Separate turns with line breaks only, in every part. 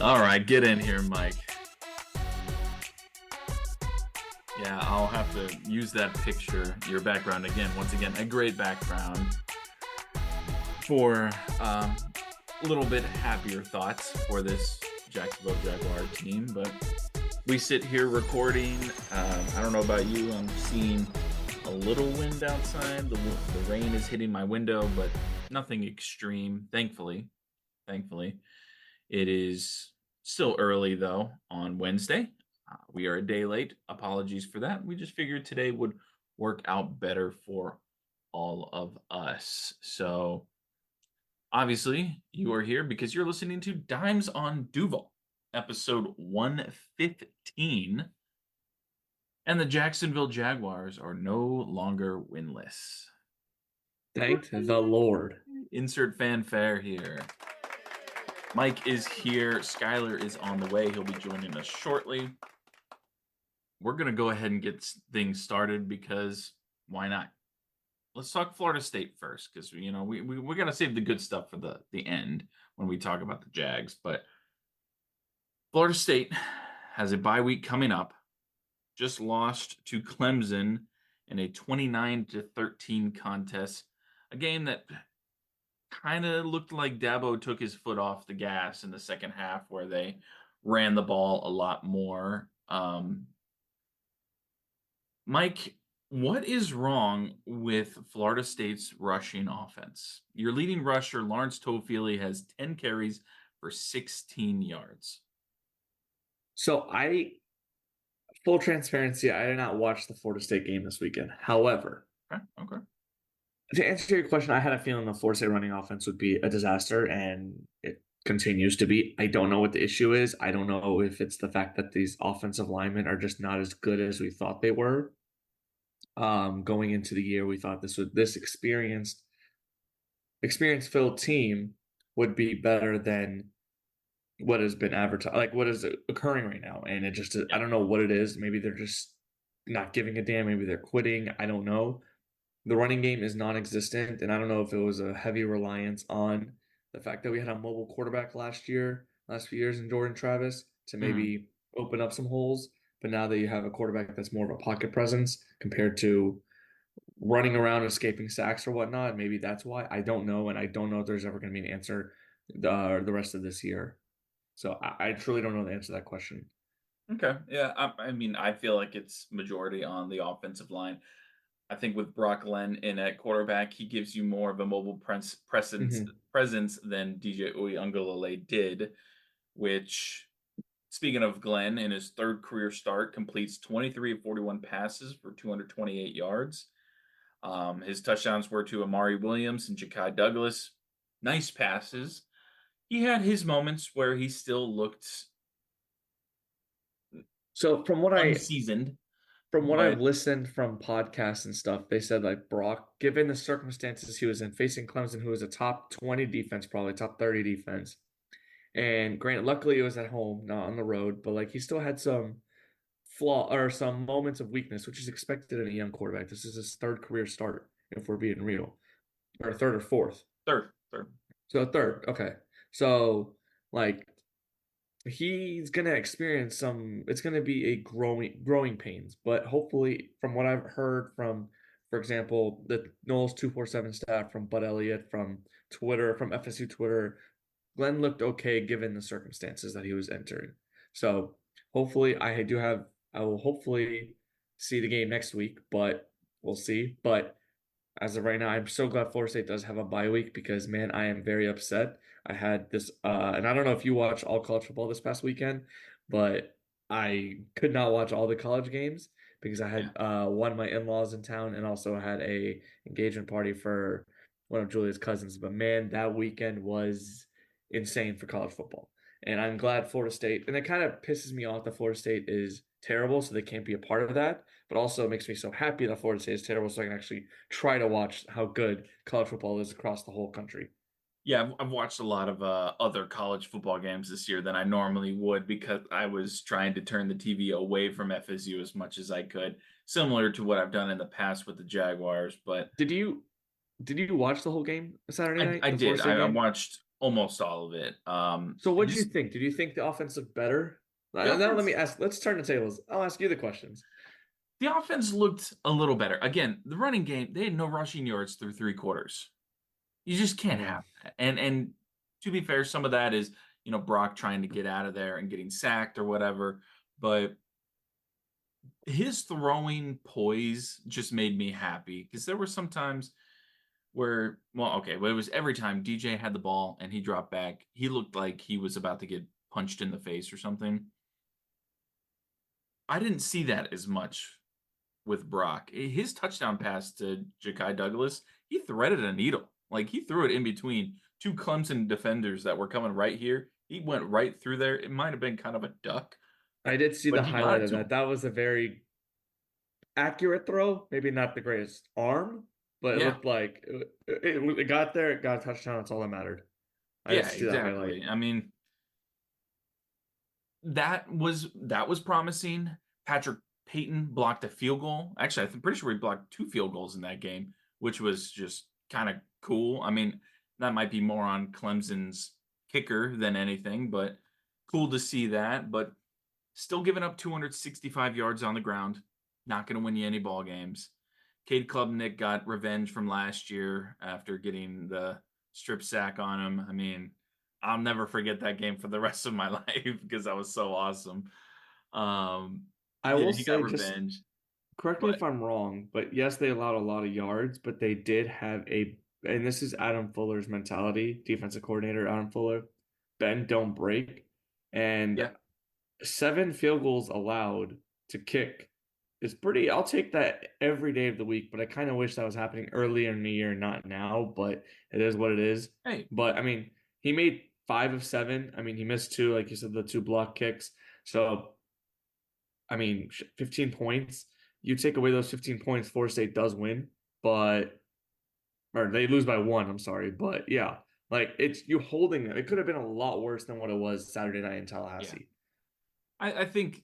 All right, get in here, Mike. Yeah, I'll have to use that picture, your background again. Once again, a great background for a little bit happier thoughts for this Jacksonville Jaguar team. But we sit here recording. I don't know about you. I'm seeing a little wind outside. The rain is hitting my window, but nothing extreme. Thankfully. It is still early, though, on Wednesday. We are a day late. Apologies for that. We just figured today would work out better for all of us. So, obviously, you are here because you're listening to Dimes on Duval, episode 115. And the Jacksonville Jaguars are no longer winless.
Thank the Lord.
Insert fanfare here. Mike is here. Skylar is on the way. He'll be joining us shortly. We're going to go ahead and get things started because why not? Let's talk Florida State first because, we got to save the good stuff for the end when we talk about the Jags. But Florida State has a bye week coming up. Just lost to Clemson in a 29-13 contest. A game that kind of looked like Dabo took his foot off the gas in the second half where they ran the ball a lot more. Mike, what is wrong with Florida State's rushing offense? Your leading rusher, Lawrence Toafili, has 10 carries for 16 yards.
So full transparency, I did not watch the Florida State game this weekend. However,
Okay.
To answer your question, I had a feeling the Florida State running offense would be a disaster, and it continues to be. I don't know what the issue is. I don't know if it's the fact that these offensive linemen are just not as good as we thought they were. Going into the year, we thought this experienced filled team would be better than what has been advertised, like what is occurring right now. And it just, I don't know what it is. Maybe they're just not giving a damn. Maybe they're quitting. I don't know. The running game is non-existent, and I don't know if it was a heavy reliance on the fact that we had a mobile quarterback last few years in Jordan Travis to maybe open up some holes. But now that you have a quarterback that's more of a pocket presence compared to running around escaping sacks or whatnot, maybe that's why. I don't know, and I don't know if there's ever going to be an answer the rest of this year. So I truly don't know the answer to that question.
Okay. Yeah. I feel like it's majority on the offensive line. I think with Brock Glenn in at quarterback, he gives you more of a mobile presence than DJ Uiagalelei did, which, speaking of Glenn, in his third career start, completes 23 of 41 passes for 228 yards. His touchdowns were to Amari Williams and Ja'Kai Douglas. Nice passes. He had his moments where he still looked
So
unseasoned.
from what I've listened from podcasts and stuff, they said like Brock, given the circumstances he was in, facing Clemson, who was a top 20 defense, probably top 30 defense. And granted, luckily it was at home, not on the road, but like he still had some flaw or some moments of weakness, which is expected in a young quarterback. This is his third career start, if we're being real. Or third or fourth.
Third.
So third, okay. So like he's gonna experience it's gonna be a growing pains, but hopefully from what I've heard from, for example, the Knowles 247 staff, from Bud Elliott, from Twitter, from FSU Twitter, Glenn looked okay given the circumstances that he was entering. So hopefully I will hopefully see the game next week, but we'll see. But as of right now, I'm so glad Florida State does have a bye week because, man, I am very upset. I had this, and I don't know if you watched all college football this past weekend, but I could not watch all the college games because I had one of my in-laws in town and also had a engagement party for one of Julia's cousins. But man, that weekend was insane for college football. And I'm glad Florida State, and it kind of pisses me off that Florida State is terrible, so they can't be a part of that. But also it makes me so happy that Florida State is terrible, so I can actually try to watch how good college football is across the whole country.
Yeah, I've watched a lot of other college football games this year than I normally would because I was trying to turn the TV away from FSU as much as I could, similar to what I've done in the past with the Jaguars. But
did you watch the whole game Saturday night?
I did. I
game?
watched almost all of it.
So
I
what did you
just
think? Did you think the offense looked better?
the
Now let me
offense
ask, let's turn the tables. I'll ask you the questions.
the offense looked a little better. Again, the running game, they had no rushing yards through three quarters. You just can't
Yeah.
have that. And to be fair, some of that is, Brock trying to get out of there and getting sacked or whatever. But his throwing poise just made me happy because there were some times where, well, okay, but it was every time DJ had the ball and he dropped back, he looked like he was about to get punched in the face or something. I didn't see that as much with Brock. His touchdown pass to Ja'Kai Douglas, he threaded a needle. Like he threw it in between two Clemson defenders that were coming right here. He went right through there. It might have been kind of a duck,
I did see
but
the
he got
highlight
it
of
to
that.
him.
That was a very accurate throw. Maybe not the greatest arm, but it
Yeah.
looked like it got there. It got a touchdown. That's all that mattered. I did
Yeah,
see that highlight.
exactly. I mean, that was promising. Patrick Payton blocked a field goal. Actually, I'm pretty sure he blocked two field goals in that game, which was just kind of cool. I mean, that might be more on Clemson's kicker than anything, but cool to see that. But still giving up 265 yards on the ground, not going to win you any ball games. Cade Klubnik got revenge from last year after getting the strip sack on him. I mean, I'll never forget that game for the rest of my life because that was so awesome. Um,
I
yeah,
will
he got
say, just
revenge,
correct me
but
if I'm wrong, but yes, they allowed a lot of yards, but they did have and this is Adam Fuller's mentality, defensive coordinator Adam Fuller, bend, don't break. And
yeah,
7 field goals allowed to kick is pretty. I'll take that every day of the week, but I kind of wish that was happening earlier in the year, not now, but it is what it is.
hey,
But I mean, he made 5 of 7. I mean, he missed two, like you said, the two block kicks. So, I mean, 15 points. You take away those 15 points, Florida State does win, but or they lose by 1. I'm sorry, but yeah, like it's you holding them. It could have been a lot worse than what it was Saturday night in
yeah.
Tallahassee.
I think,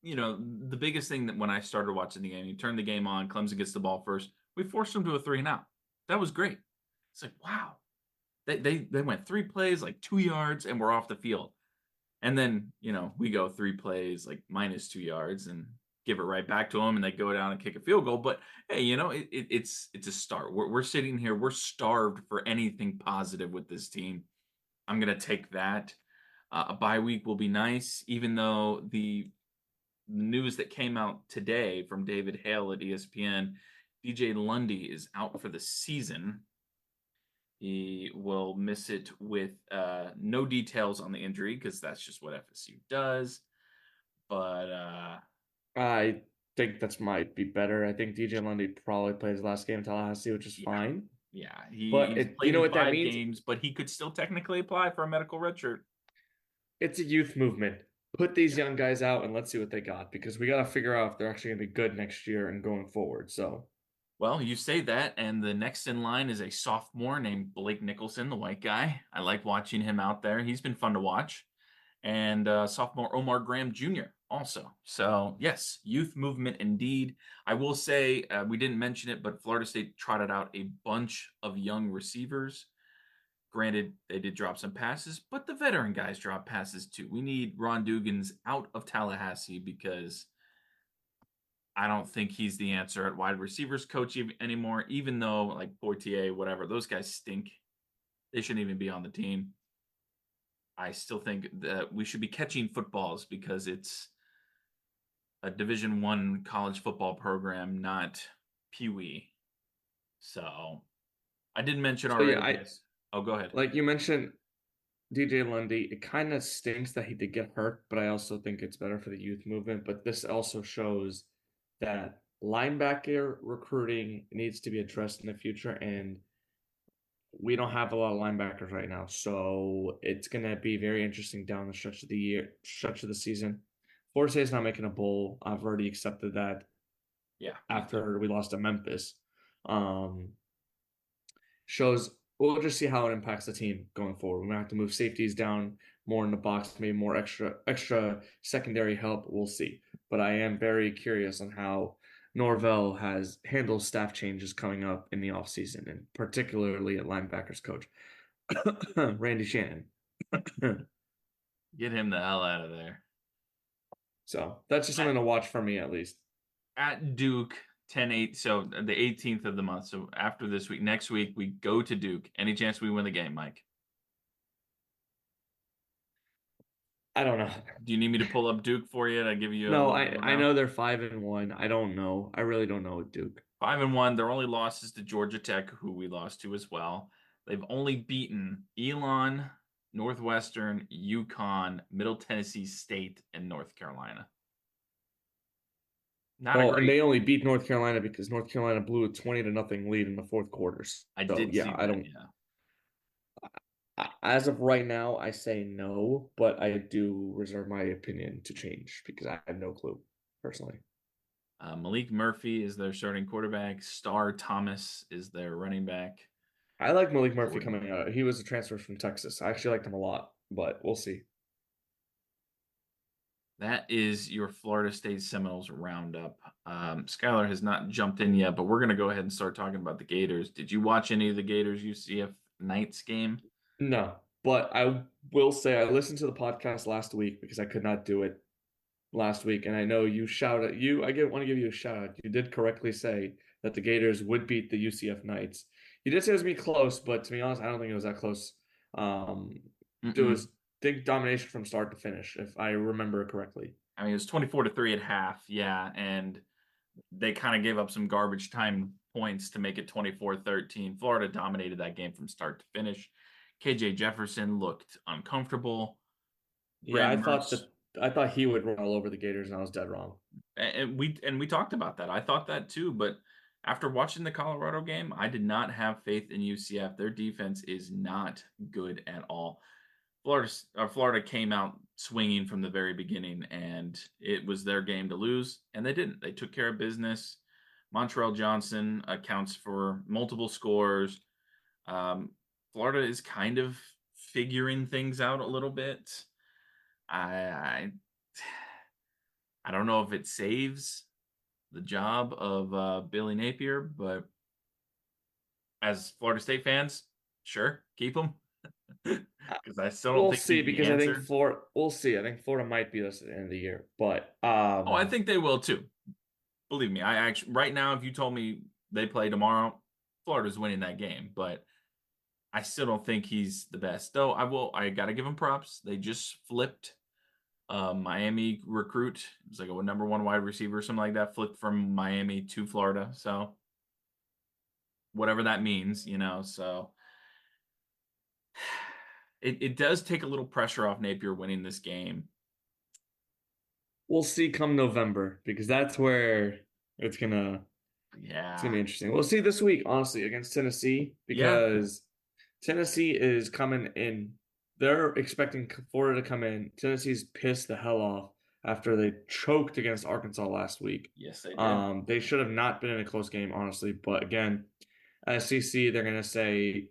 the biggest thing that when I started watching the game, you turn the game on, Clemson gets the ball first. We forced them to a 3-and-out. That was great. It's like, wow. They went 3 plays, like 2 yards, and we're off the field. And then, we go 3 plays, like -2 yards, and give it right back to them, and they go down and kick a field goal. But hey, it's a start. We're sitting here, we're starved for anything positive with this team. I'm gonna take that. A bye week will be nice, even though the news that came out today from David Hale at ESPN, DJ Lundy is out for the season. He will miss it with no details on the injury because that's just what FSU does. But
I think that's might be better. I think DJ Lundy probably plays last game in Tallahassee, which is
yeah,
fine.
yeah,
But
he's
you
played
know
in
what that
five
means?
games, but he could still technically apply for a medical redshirt.
It's a youth movement. Put these
Yeah.
young guys out and let's see what they got because we got to figure out if they're actually going to be good next year and going forward. So,
Well, you say that, and the next in line is a sophomore named Blake Nicholson, the white guy. I like watching him out there. He's been fun to watch. And sophomore Omar Graham Jr. also. So, yes, youth movement indeed. I will say, we didn't mention it, but Florida State trotted out a bunch of young receivers. Granted, they did drop some passes, but the veteran guys drop passes too. We need Ron Dugans out of Tallahassee because I don't think he's the answer at wide receivers coach anymore, even though like Poitier, whatever, those guys stink. They shouldn't even be on the team. I still think that we should be catching footballs because it's a Division 1 college football program, not Pee Wee. So I did mention
so yeah,
already,
I
yes. Oh, go ahead.
like you mentioned DJ Lundy. It kind of stinks that he did get hurt, but I also think it's better for the youth movement. But this also shows that linebacker recruiting needs to be addressed in the future, and we don't have a lot of linebackers right now, so it's gonna be very interesting down the stretch of the season. Florida State's not making a bowl. I've already accepted that
Yeah, me too.
after we lost to Memphis. Um, shows we'll just see how it impacts the team going forward. We're gonna have to move safeties down more in the box, maybe more extra secondary help. We'll see. But I am very curious on how Norvell has handled staff changes coming up in the offseason and particularly at linebackers coach. Randy Shannon.
Get him the hell out of there.
So that's just
At,
something to watch for me at least.
at Duke, 10-8. So the 18th of the month. So after this week, next week, we go to Duke. Any chance we win the game, Mike?
I don't know.
Do you need me to pull up Duke for you to give you a
No,
little
I
rundown?
know they're 5-1. I don't know. I really don't know with Duke.
5-1. Their only losses to Georgia Tech, who we lost to as well. They've only beaten Elon, Northwestern, UConn, Middle Tennessee State, and North Carolina. Not a
Well, and
great.
they only beat North Carolina because North Carolina blew a 20-0 lead in the fourth quarter.
I
So
did
yeah,
see
I
that.
don't.
Yeah.
As of right now, I say no, but I do reserve my opinion to change because I have no clue personally.
Malik Murphy is their starting quarterback. Star Thomas is their running back.
I like Malik Murphy
Jordan.
coming out. He was a transfer from Texas. I actually liked him a lot, but we'll see.
That is your Florida State Seminoles roundup. Skylar has not jumped in yet, but we're going to go ahead and start talking about the Gators. Did you watch any of the Gators UCF Knights game?
No, but I will say I listened to the podcast last week because I could not do it last week, and I know you shouted you. Want to give you a shout out. You did correctly say that the Gators would beat the UCF Knights. You did say it was gonna be close, but to be honest, I don't think it was that close. Um, there
Mm-mm.
was big domination from start to finish, if I remember correctly.
I mean, it was 24-3 at half, yeah, and they kind of gave up some garbage time points to make it 24-13. Florida dominated that game from start to finish. KJ Jefferson looked uncomfortable.
Yeah,
Graham Mertz,
I thought he would run all over the Gators, and I was dead wrong.
and we talked about that. I thought that too, but after watching the Colorado game, I did not have faith in UCF. Their defense is not good at all. Florida came out swinging from the very beginning, and it was their game to lose, and they didn't. They took care of business. Montrell Johnson accounts for multiple scores. Um, Florida is kind of figuring things out a little bit. I I don't know if it saves the job of Billy Napier, but as Florida State fans, sure, keep them because I still don't
We'll
think
see
he's the
because I think
answer.
Florida. We'll see. I think Florida might beat us at the end of the year, but
Oh, I think they will too. Believe me, I actually right now, if you told me they play tomorrow, Florida's winning that game. But I still don't think he's the best. Though I got to give him props. They just flipped Miami recruit. It was like a number one wide receiver, or something like that. Flipped from Miami to Florida. So whatever that means, So it does take a little pressure off Napier winning this game.
we'll see come November because that's where it's gonna it's gonna
Yeah,
be interesting. We'll see this week, honestly, against Tennessee
yeah,
because Tennessee is coming in. They're expecting Florida to come in. Tennessee's pissed the hell off after they choked against Arkansas last week.
yes, they did.
They should have not been in a close game, honestly. But again, SEC, they're gonna say,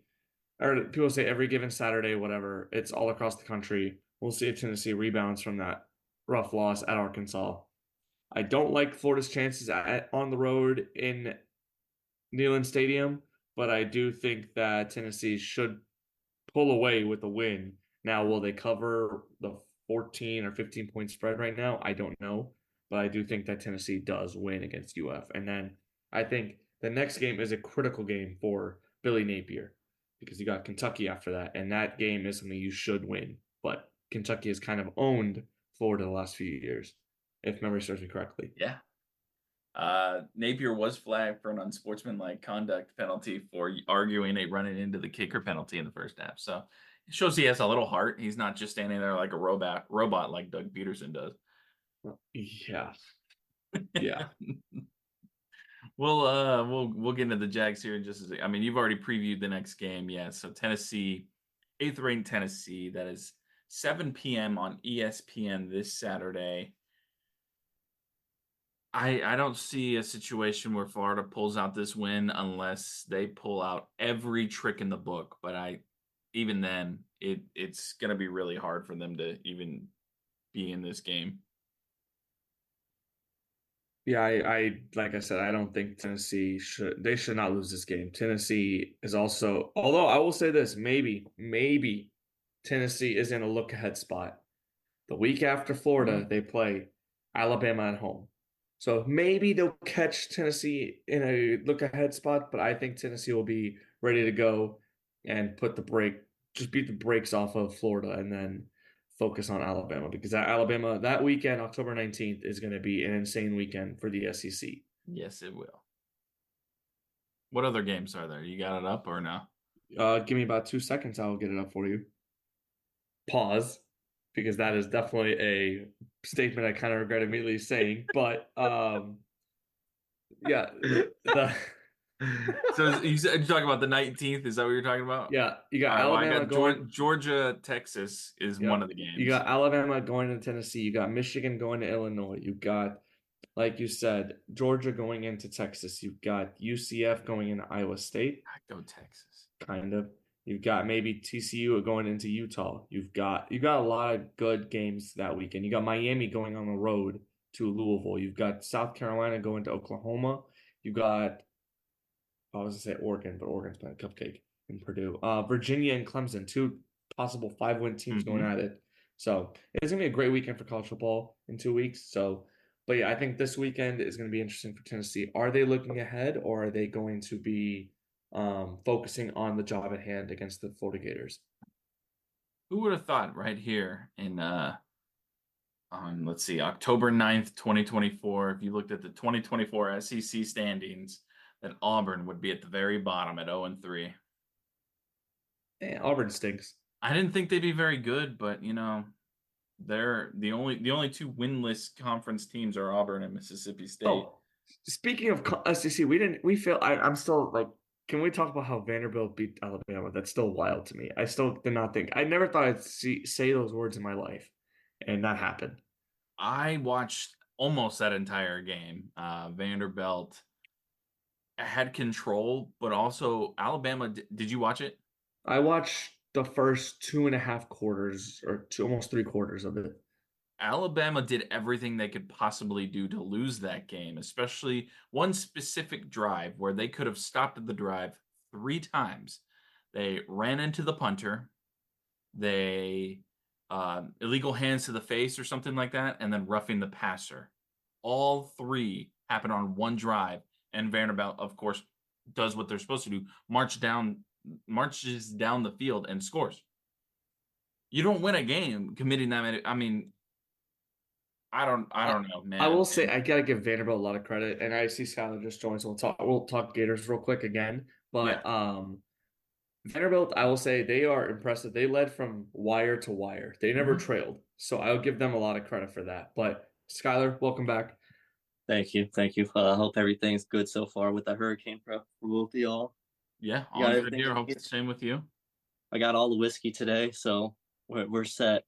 or people say every given Saturday, whatever. It's all across the country. We'll see if Tennessee rebounds from that rough loss at Arkansas. I don't like Florida's chances on the road in Neyland Stadium, but I do think that Tennessee should pull away with a win. Now, will they cover the 14 or 15 point spread right now? I don't know, but I do think that Tennessee does win against UF. And then I think the next game is a critical game for Billy Napier because you got Kentucky after that, and that game is something you should win. But Kentucky has kind of owned Florida the last few years, if memory serves me correctly.
Yeah. Napier was flagged for an unsportsmanlike conduct penalty for arguing a running into the kicker penalty in the first half. So it shows he has a little heart. He's not just standing there like a robot like Doug Peterson does.
Yeah, yeah.
We'll get into the Jags here in just a second. I mean, you've already previewed the next game, yeah. So Tennessee, 8th ranked Tennessee, that is 7 p.m. on ESPN this Saturday. I don't see a situation where Florida pulls out this win unless they pull out every trick in the book. But even then, it's gonna be really hard for them to even be in this game.
Yeah, I like I said, I don't think Tennessee should not lose this game. Tennessee is also, although I will say this, maybe Tennessee is in a look ahead spot. The week after Florida, they play Alabama at home. So maybe they'll catch Tennessee in a look ahead spot, but I think Tennessee will be ready to go and just beat the brakes off of Florida and then focus on Alabama because Alabama, that weekend, October 19th, is going to be an insane weekend for the SEC.
Yes, it will. What other games are there? You got it up or no?
Give me about 2 seconds. I'll get it up for you. Pause, because that is definitely a statement I kind of regret immediately saying. But yeah, the
So you said you're talking about the 19th. Is that what you're talking about?
yeah, you got
All right. Well, I
Alabama
got
going.
Georgia, Texas is one
Yep,
of the
you
games.
got Alabama going to Tennessee. You got Michigan going to Illinois. You got, like you said, Georgia going into Texas. You've got UCF going into Iowa State.
Go Texas.
Kind of. You've got maybe TCU going into Utah. You got a lot of good games that weekend. You got Miami going on the road to Louisville. You've got South Carolina going to Oklahoma. You got I was gonna say Oregon, but Oregon's playing cupcake in Purdue. Virginia and Clemson, two possible 5-win teams going
Hmm.
at it. So it's gonna be a great weekend for college football in 2 weeks. So, but yeah, I think this weekend is gonna be interesting for Tennessee. Are they looking ahead, or are they going to be focusing on the job at hand against the Florida Gators?
Who would have thought right here in on let's see, October 9th, 2024, if you looked at the 2024 SEC standings, that Auburn would be at the very bottom at 0 and 3.
Auburn stinks.
I didn't think they'd be very good, but they're the only two winless conference teams are Auburn and Mississippi State.
Oh, speaking of SEC, we failed. I'm still like, can we talk about how Vanderbilt beat Alabama? That's still wild to me. I still did not think. I never thought say those words in my life, and that happened.
I watched almost that entire game. Vanderbilt had control, but also Alabama. Did you watch it?
I watched the first 2.5 quarters or almost 3 quarters of it.
Alabama did everything they could possibly do to lose that game, especially one specific drive where they could have stopped the drive 3 times. They ran into the punter, they illegal hands to the face or something like that, and then roughing the passer. All three happen on one drive, and Vanderbilt, of course, does what they're supposed to do: marches down the field and scores. You don't win a game committing that many. I mean, I
I,
don't know,
I
man.
will say I gotta give Vanderbilt a lot of credit, and I see Skylar just joined, so we'll talk Gators real quick again.
Yeah.
But Vanderbilt, I will say they are impressive. They led from wire to wire. They never
Mhm.
trailed, so I'll give them a lot of credit for that. But Skylar, welcome back.
Thank you. Thank you. Hope everything's good so far with the hurricane prep for both of y'all.
Yeah,
You
all
got
good
everything
here.
you
Hope
need?
the same with you.
I got all the whiskey today, so we're set.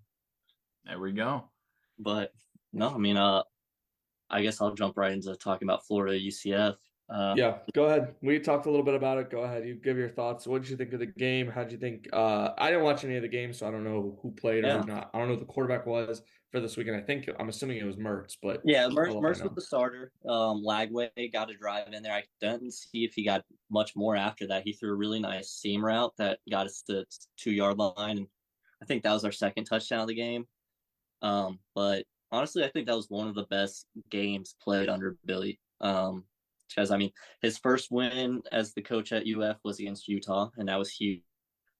There we go.
But no, I mean, I guess I'll jump right into talking about Florida UCF.
Yeah, go ahead. We talked a little bit about it. Go ahead. You give your thoughts. What did you think of the game? How did you think? I didn't watch any of the games, so I don't know who played or who
Yeah,
not. I don't know who the quarterback was for this weekend. I'm assuming it was Mertz, but
yeah.
I don't know if I
Merce was
know.
the starter. Lagway got a drive in there. I didn't see if he got much more after that. He threw a really nice seam route that got us to the 2 yard line, and I think that was our second touchdown of the game. But honestly, I think that was one of the best games played under Billy. Because I mean, his first win as the coach at UF was against Utah, and that was huge.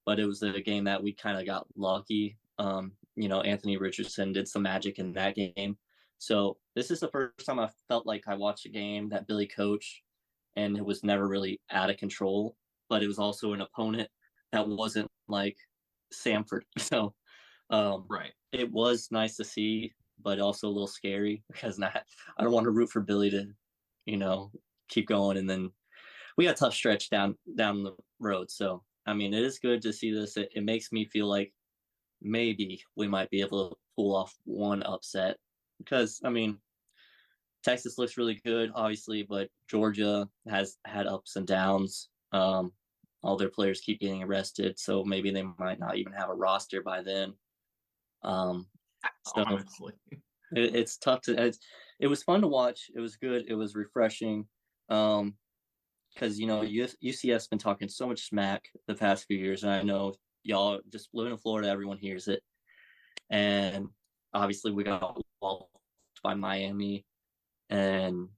But it was a game that we kind of got lucky. Anthony Richardson did some magic in that game. So this is the first time I felt like I watched a game that Billy coached, and it was never really out of control. But it was also an opponent that wasn't like Samford. So
Right.
it was nice to see, but also a little scary because I don't want to root for Billy to, you know, keep going. And then we got a tough stretch down the road. So I mean, it is good to see this. It makes me feel like maybe we might be able to pull off one upset because I mean, Texas looks really good, obviously, but Georgia has had ups and downs. All their players keep getting arrested, so maybe they might not even have a roster by then. Um, so
Honestly.
It's tough to. It was fun to watch. It was good. It was refreshing. Because UCF's been talking so much smack the past few years, and I know y'all just living in Florida, everyone hears it. And obviously, we got walloped by Miami, and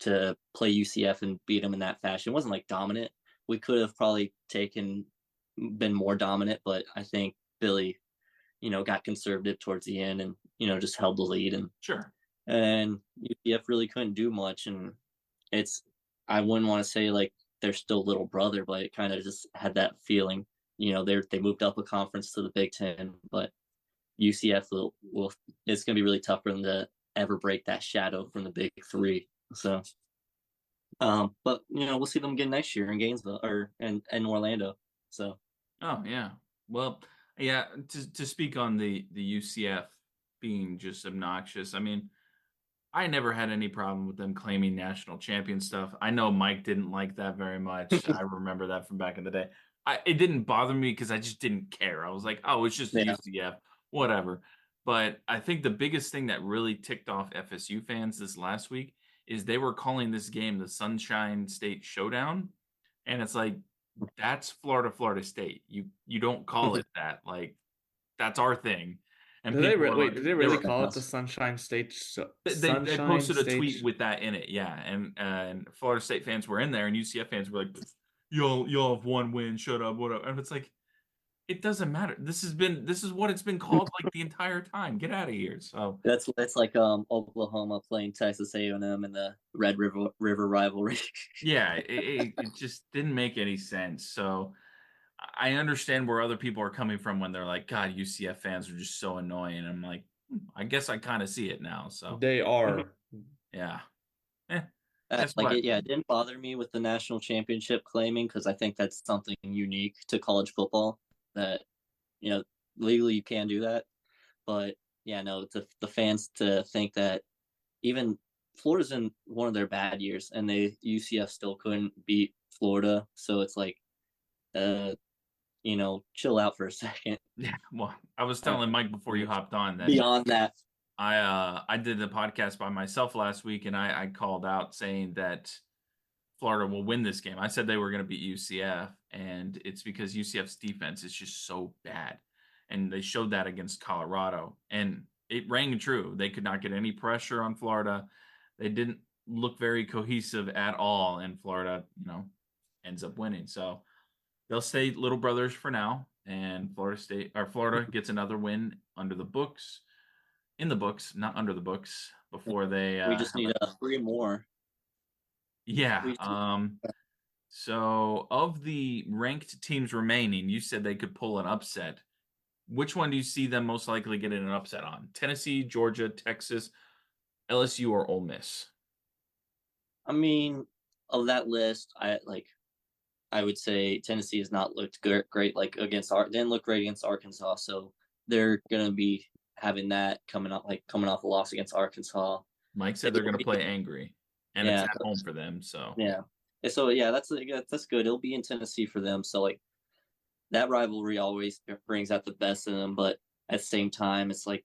to play UCF and beat them in that fashion, it wasn't like dominant. We could have probably been more dominant, but I think Billy, got conservative towards the end and just held the lead, and
Sure.
and UCF really couldn't do much. And I wouldn't want to say like they're still little brother, but it kind of just had that feeling. They moved up a conference to the Big Ten, but UCF will it's going to be really tough for them to ever break that shadow from the Big Three. So, but we'll see them again next year in Gainesville or in Orlando. So.
Oh yeah. Well, yeah. To speak on the UCF being just obnoxious, I mean, I never had any problem with them claiming national champion stuff. I know Mike didn't like that very much. I remember that from back in the day. It didn't bother me because I just didn't care. I was like, oh, it's just
Yeah.
UCF, whatever. But I think the biggest thing that really ticked off FSU fans this last week is they were calling this game the Sunshine State Showdown. And it's like, that's Florida State. You don't call it that. Like, that's our thing. And
Did they
people were like,
did they really
were-
call it the Sunshine State?
they
Sunshine
posted a
State?
tweet with that in it, yeah. And Florida State fans were in there, and UCF fans were like, "Y'all have one win, shut up, whatever." And it's like, it doesn't matter. This is what it's been called like the entire time. Get out of here. So
That's like Oklahoma playing Texas A&M in the Red River rivalry.
yeah, it just didn't make any sense. So I understand where other people are coming from when they're like, God, UCF fans are just so annoying. And I'm like, I guess I kind of see it now. So
They are.
yeah. Guess
Like
what?
it didn't bother me with the national championship claiming, because I think that's something unique to college football that legally you can do that. But yeah, no, the fans to think that even Florida's in one of their bad years and UCF still couldn't beat Florida, so it's like chill out for a second.
Yeah, well, I was telling Mike before you hopped on that
Beyond that,
I did the podcast by myself last week, and I called out saying that Florida will win this game. I said they were going to beat UCF, and it's because UCF's defense is just so bad, and they showed that against Colorado, and it rang true. They could not get any pressure on Florida. They didn't look very cohesive at all, and Florida, ends up winning. So they'll stay little brothers for now, and Florida gets another win under the books. In the books, not under the books, before they
we just need 3 more.
yeah. So of the ranked teams remaining, you said they could pull an upset. Which one do you see them most likely getting an upset on? Tennessee, Georgia, Texas, LSU, or Ole Miss?
I mean, of that list, I would say Tennessee has not looked great like didn't look great against Arkansas, so they're gonna be having that coming off a loss against Arkansas.
Mike said they're going to play angry, and it's at home for them. So
yeah, that's good. It'll be in Tennessee for them. So like that rivalry always brings out the best in them, but at the same time, it's like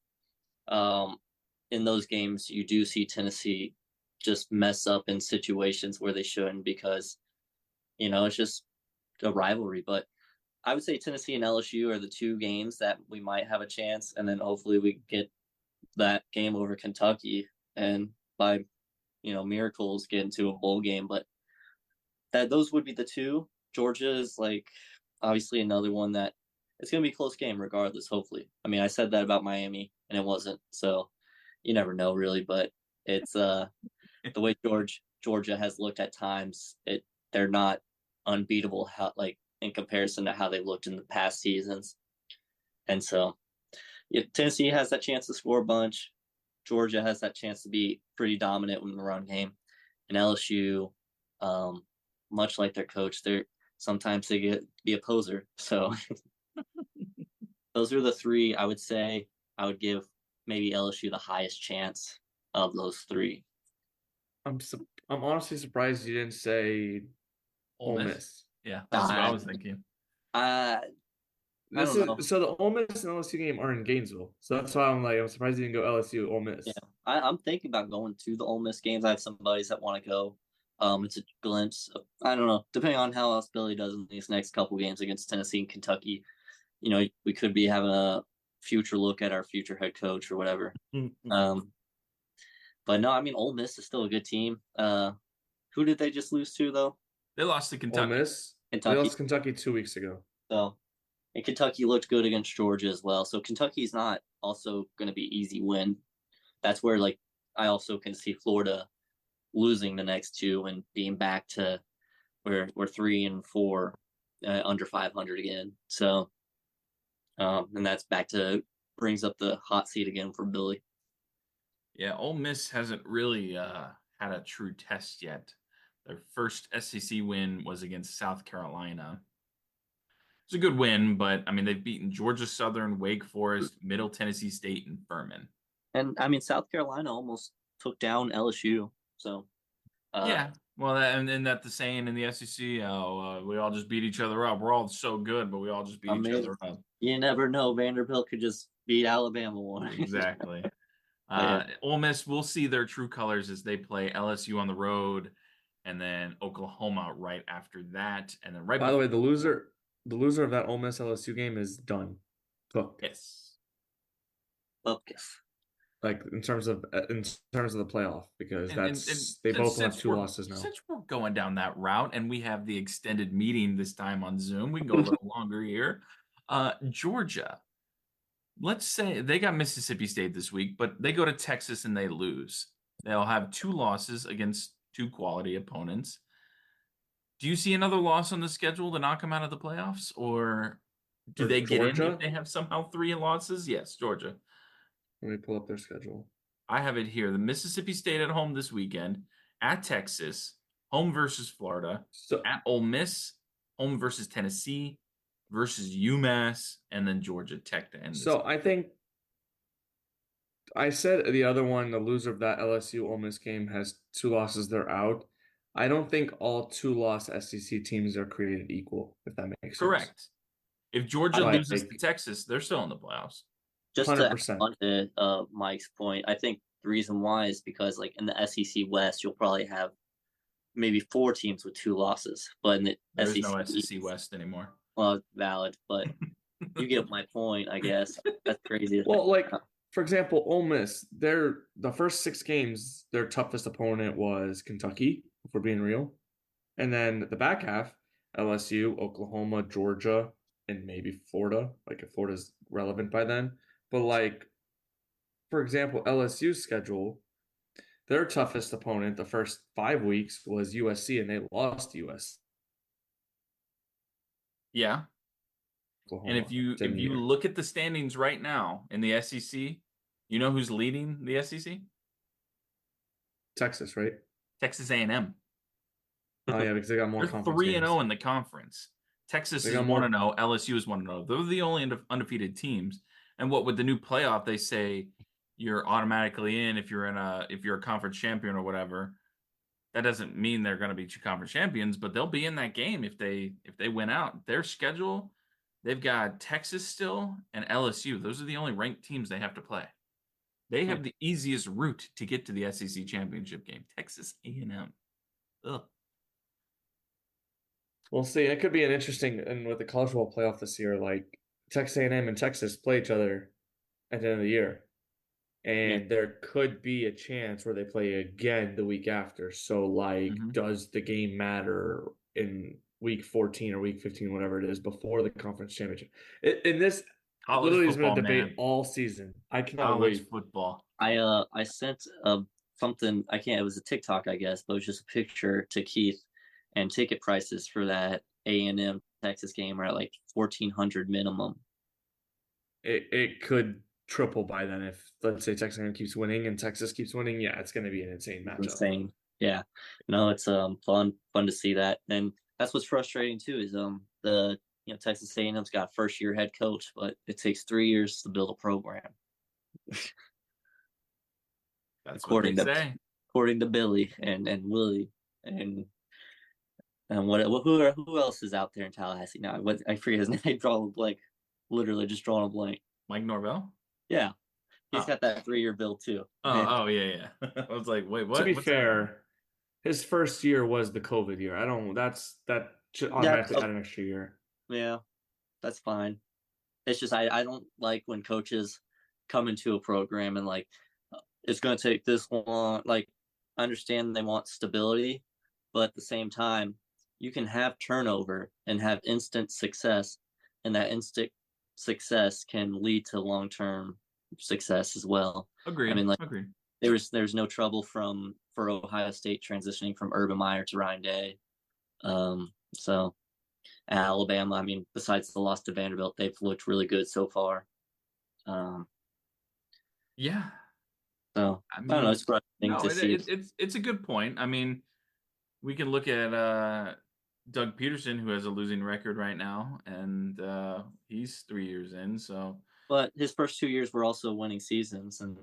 in those games you do see Tennessee just mess up in situations where they shouldn't, because it's just a rivalry. But I would say Tennessee and LSU are the 2 games that we might have a chance, and then hopefully we get that game over Kentucky and by miracles get into a bowl game. But those would be the 2. Georgia is like obviously another one that it's going to be a close game regardless, hopefully. I mean, I said that about Miami and it wasn't, so you never know really, but it's the way Georgia has looked at times, they're not unbeatable in comparison to how they looked in the past seasons. And so Tennessee has that chance to score a bunch. Georgia has that chance to be pretty dominant in the run game. And LSU, much like their coach, sometimes they get be a poser. So those are the 3 I would say. I would give maybe LSU the highest chance of those 3.
I'm honestly surprised you didn't say Ole Miss.
Yeah, that's what I was thinking.
I
This
don't know.
is so the Ole Miss and LSU game are in Gainesville, so that's why I'm surprised you didn't go LSU Ole
Yeah,
Miss.
I'm thinking about going to the Ole Miss games. I have some buddies that want to go. It's a glimpse of, I don't know, depending on how else Billy does in these next couple games against Tennessee and Kentucky. We could be having a future look at our future head coach or whatever. Um, but no, I mean, Ole Miss is still a good team. Who did they just lose to though?
They lost to
Ole
Kentucky.
Miss. They
Kentucky.
lost to Kentucky 2 weeks ago.
So, and Kentucky looked good against Georgia as well. So Kentucky's not also going to be easy win. That's where like I also can see Florida losing the next two and being back to where we're 3-4 under 500 again. So, and that's back to brings up the hot seat again for Billy.
Yeah, Ole Miss hasn't really had a true test yet. Their first SEC win was against South Carolina. It's a good win, but I mean they've beaten Georgia Southern, Wake Forest, Middle Tennessee State, and Furman.
And I mean South Carolina almost took down LSU. So
yeah, well, and that the saying in the SEC, we all just beat each other up. We're all so good, but we all just beat each other up.
You never know. Vanderbilt could just beat Alabama one.
Exactly.
Yeah.
Ole Miss, we'll see their true colors as they play LSU on the road, and then Oklahoma right after that, and then right.
By the way, the loser of that Ole Miss LSU game is done. Cooked.
Yes.
Focus.
Like in terms of the playoff, because they both have 2 losses now.
Since we're going down that route and we have the extended meeting this time on Zoom, we can go a little longer here. Georgia, let's say they got Mississippi State this week, but they go to Texas and they lose. They'll have 2 losses against 2 quality opponents. Do you see another loss on the schedule to knock them out of the playoffs, or do they get in if they have somehow 3 losses? Yes, Georgia.
Let me pull up their schedule.
I have it here. The Mississippi State at home this weekend, at Texas, home versus Florida, at Ole Miss, home versus Tennessee, versus UMass, and then Georgia Tech to end.
So I think I said the other one, the loser of that LSU Ole Miss game has 2 losses. They're out. I don't think all 2-loss SEC teams are created equal, if that makes sense.
Correct. If Georgia loses to Texas, they're still in the playoffs.
Just 100%. To add on to Mike's point, I think the reason why is because like in the SEC West, you'll probably have maybe 4 teams with 2 losses, but in the
There's no SEC West anymore.
Well, valid, but you get my point, I guess. That's crazy.
Well, like for example, Ole Miss, the first 6 games, their toughest opponent was Kentucky, if we're being real, and then the back half, LSU, Oklahoma, Georgia, and maybe Florida. Like if Florida's relevant by then. But like, for example, LSU's schedule, their toughest opponent the first 5 weeks was USC, and they lost to USC.
Yeah. Oklahoma, and if you look at the standings right now in the SEC, you know who's leading the SEC?
Texas, right?
Texas A&M.
Oh yeah, because they got more.
They're 3-0 in the conference. Texas is 1-0. LSU is 1-0. They're the only undefeated teams. And what with the new playoff, they say you're automatically in if you're a conference champion or whatever. That doesn't mean they're going to be 2 conference champions, but they'll be in that game if they win out. Their schedule, they've got Texas still and LSU. Those are the only ranked teams they have to play. They have the easiest route to get to the SEC championship game. Texas A&M. Ugh.
We'll see. It could be an interesting, and with the college football playoff this year, like Texas A&M and Texas play each other at the end of the year, and there could be a chance where they play again the week after. So, like, does the game matter in week 14 or week 15, whatever it is, before the conference championship? In this, literally has been a debate all season. I cannot wait.
Football.
I sent something. It was a TikTok, I guess, but it was just a picture to Keith. And ticket prices for that A&M Texas game are at like $1,400 minimum.
It could triple by then if, let's say, Texas A&M keeps winning and Texas keeps winning. Yeah, it's going to be an insane matchup.
Insane. Yeah. No, it's fun to see that. And that's what's frustrating too is the Texas A&M's got first-year head coach, but it takes 3 years to build a program.
That's according what they say.
According to Billy and Willie and who else is out there in Tallahassee now? I forget his name. I draw a blank. literally just drawing a blank.
Mike Norvell?
Yeah, he's
Oh.
got that 3-year bill too.
Yeah. I was like, wait, what?
To be
What's happening?
fair, his first year was the COVID year. That should automatically add an extra year.
Yeah, that's fine. It's just I don't like when coaches come into a program and like it's going to take this long. Like, I understand they want stability, but at the same time, you can have turnover and have instant success, and that instant success can lead to long-term success as well.
Agreed.
I mean, like
Agreed.
there's no trouble for Ohio State transitioning from Urban Meyer to Ryan Day. So Alabama, I mean, besides the loss to Vanderbilt, they've looked really good so far.
Yeah.
So
I
I don't know.
mean,
It's frustrating to see.
it's a good point. I mean, we can look at Doug Peterson, who has a losing record right now, and he's 3 years in. So,
But his first 2 years were also winning seasons, and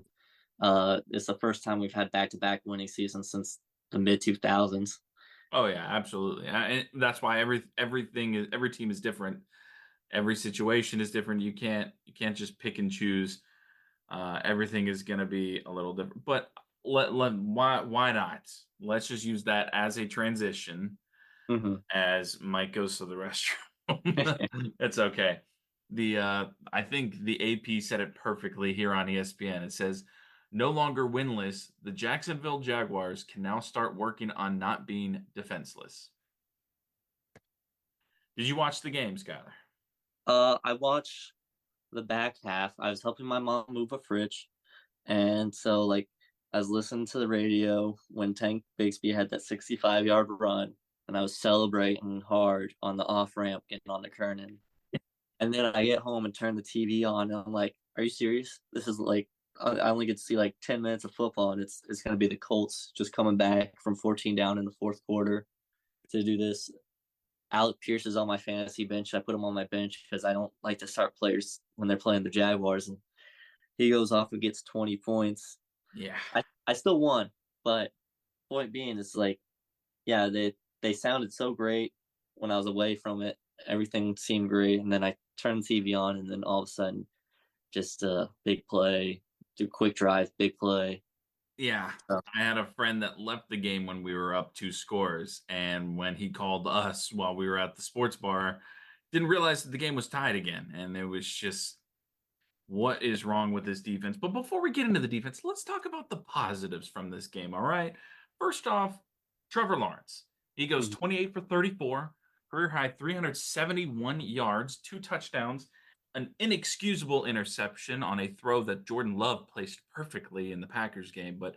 it's the first time we've had back-to-back winning seasons since the mid 2000s.
oh yeah, absolutely. And that's why every team is different. Every situation is different. You can't just pick and choose. Everything is going to be a little different. But why not? Let's just use that as a transition.
Mm-hmm.
As Mike goes to the restroom. It's okay. I think the AP said it perfectly here on ESPN. It says, no longer winless, the Jacksonville Jaguars can now start working on not being defenseless. Did you watch the game, Skylar?
I watched the back half. I was helping my mom move a fridge, and so like I was listening to the radio when Tank Bigsby had that 65-yard run, and I was celebrating hard on the off ramp getting on the Kernan. And then I get home and turn the TV on, and I'm like, "Are you serious? This is like I only get to see like 10 minutes of football, and it's going to be the Colts just coming back from 14 down in the fourth quarter to do this." Alec Pierce is on my fantasy bench. I put him on my bench because I don't like to start players when they're playing the Jaguars, and he goes off and gets 20 points.
Yeah.
I still won, but point being is like, yeah, they sounded so great when I was away from it. Everything seemed great, and then I turned the TV on, and then all of a sudden, just a big play, do quick drive, big play.
Yeah. I had a friend that left the game when we were up 2 scores, and when he called us while we were at the sports bar, didn't realize that the game was tied again, and it was just, what is wrong with this defense? But before we get into the defense, let's talk about the positives from this game, all right? First off, Trevor Lawrence. He goes 28 for 34, career high 371 yards, 2 touchdowns, an inexcusable interception on a throw that Jordan Love placed perfectly in the Packers game, but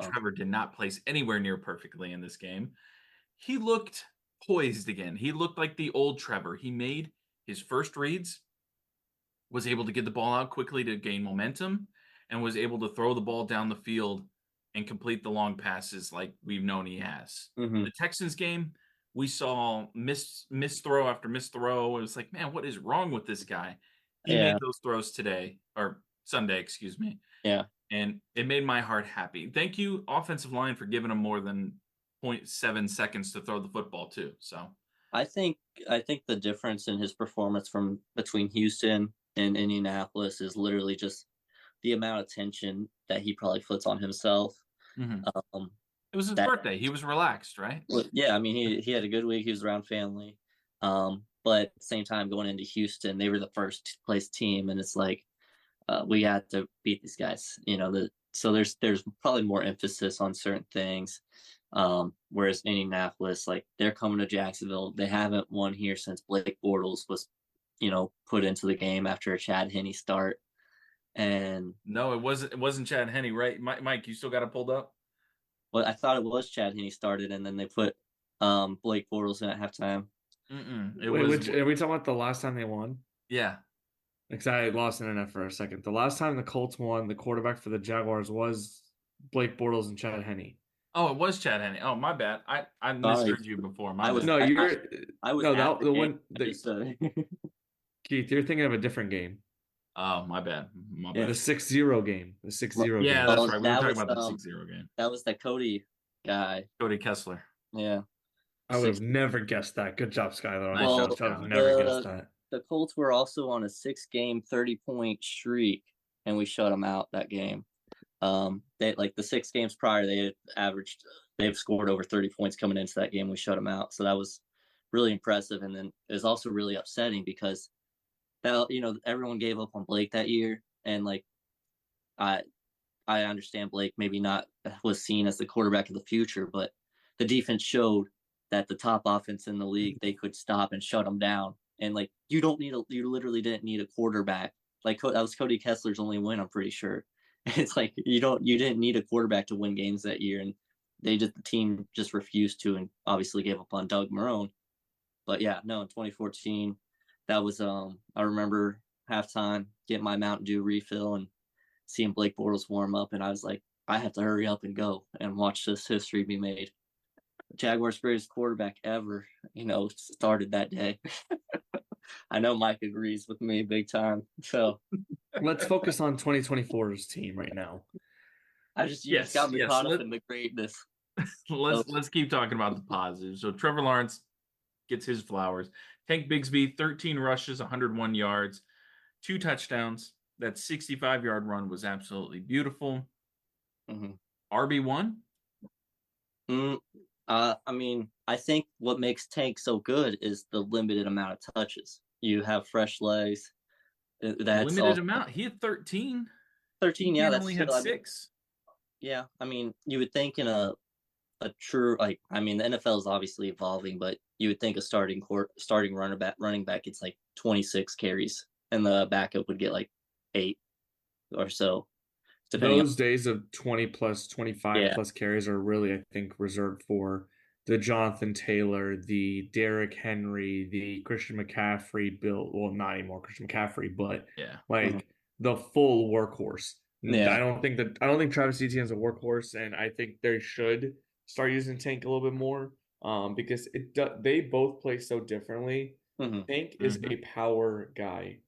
Trevor did not place anywhere near perfectly in this game. He looked poised again. He looked like the old Trevor. He made his first reads, was able to get the ball out quickly to gain momentum, and was able to throw the ball down the field and complete the long passes like we've known he has.
Mm-hmm.
The Texans game, we saw miss throw after miss throw. It was like, man, what is wrong with this guy? He made those throws today, or Sunday, excuse me.
Yeah.
And it made my heart happy. Thank you, offensive line, for giving him more than 0.7 seconds to throw the football too. So
I think the difference in his performance from between Houston and Indianapolis is literally just the amount of tension that he probably puts on himself.
Mm-hmm. It was his birthday. He was relaxed, right?
Yeah, I mean, he had a good week. He was around family. But at the same time, going into Houston, they were the first place team, and it's like we had to beat these guys. So there's probably more emphasis on certain things. Whereas Indianapolis, like they're coming to Jacksonville, they haven't won here since Blake Bortles was, put into the game after a Chad Henne start. And
no, it wasn't Chad Henne, right? Mike, you still got it pulled up?
Well, I thought it was Chad Henne started, and then they put Blake Bortles in at halftime.
Are we talking about the last time they won?
Yeah.
Because I lost internet for a second. The last time the Colts won, the quarterback for the Jaguars was Blake Bortles and Chad Henne.
Oh, it was Chad Henne. Oh, my bad. I misheard you before.
Keith, you're thinking of a different game.
Oh, my bad.
The 6-0 game. The 6-0 game.
Yeah, that's right. We were talking about the 6-0 game.
That was that Cody guy.
Cody Kessler.
Yeah.
I would have never guessed that. Good job, Skylar.
Well,
I would have never guessed that.
the Colts were also on a 6-game 30-point streak, and we shut them out that game. They like the 6 games prior, they've scored over 30 points coming into that game. We shut them out, so that was really impressive. And then it was also really upsetting because that everyone gave up on Blake that year, and like I I understand Blake maybe not was seen as the quarterback of the future, but the defense showed that the top offense in the league, they could stop and shut them down. And like you literally didn't need a quarterback. Like that was Cody Kessler's only win, I'm pretty sure. It's like you didn't need a quarterback to win games that year, and the team just refused to, and obviously gave up on Doug Marrone. But yeah, no, in 2014, that was I remember halftime getting my Mountain Dew refill and seeing Blake Bortles warm up, and I was like, I have to hurry up and go and watch this history be made. Jaguars' greatest quarterback ever, started that day. I know Mike agrees with me big time. So
let's focus on 2024's team right now.
You just got me caught up in the greatness.
Let's keep talking about the positives. So Trevor Lawrence gets his flowers. Tank Bigsby, 13 rushes, 101 yards, 2 touchdowns. That 65-yard run was absolutely beautiful.
Mm-hmm.
RB1?
I mean, I think what makes Tank so good is the limited amount of touches. You have fresh legs.
That's limited amount. He had 13.
13, yeah.
That's only had 6.
Yeah, I mean, you would think in a true the NFL is obviously evolving, but you would think a starting running back gets like 26 carries, and the backup would get like 8 or so.
Those days of 20 plus, 25 plus carries are really, I think, reserved for the Jonathan Taylor, the Derrick Henry, the Christian McCaffrey build. Well, not anymore Christian McCaffrey, but the full workhorse. Yeah. I don't think Travis Etienne's a workhorse, and I think they should start using Tank a little bit more, because they both play so differently. Tank is a power guy,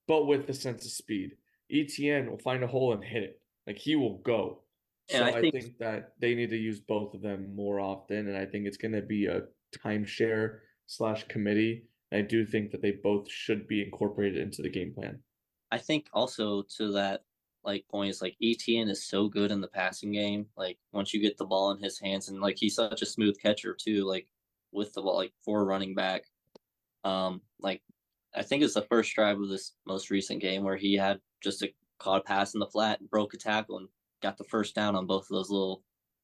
but with a sense of speed. Etienne will find a hole and hit it. Like, he will go. So I think that they need to use both of them more often, and I think it's going to be a timeshare / committee. I do think that they both should be incorporated into the game plan.
I think also to that point is Etienne is so good in the passing game. Like, once you get the ball in his hands, and he's such a smooth catcher too, with the ball, for a running back. I think it's the first drive of this most recent game where he had just caught a pass in the flat and broke a tackle and got the first down on both of those little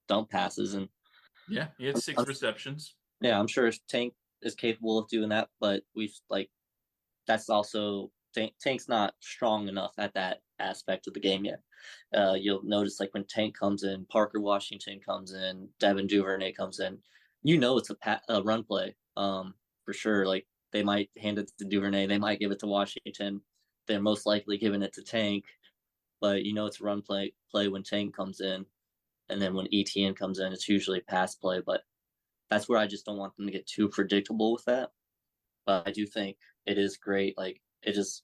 dump passes. And
yeah, he had 6 receptions.
Yeah, I'm sure Tank is capable of doing that, but that's also Tank's not strong enough at that aspect of the game yet. You'll notice when Tank comes in, Parker Washington comes in, Devin Duvernay comes in, it's a run play, for sure. They might hand it to Duvernay, they might give it to Washington, they're most likely giving it to Tank, but it's a run play when Tank comes in, and then when Etienne comes in, it's usually pass play. But that's where I just don't want them to get too predictable with that. But I do think it is great. It's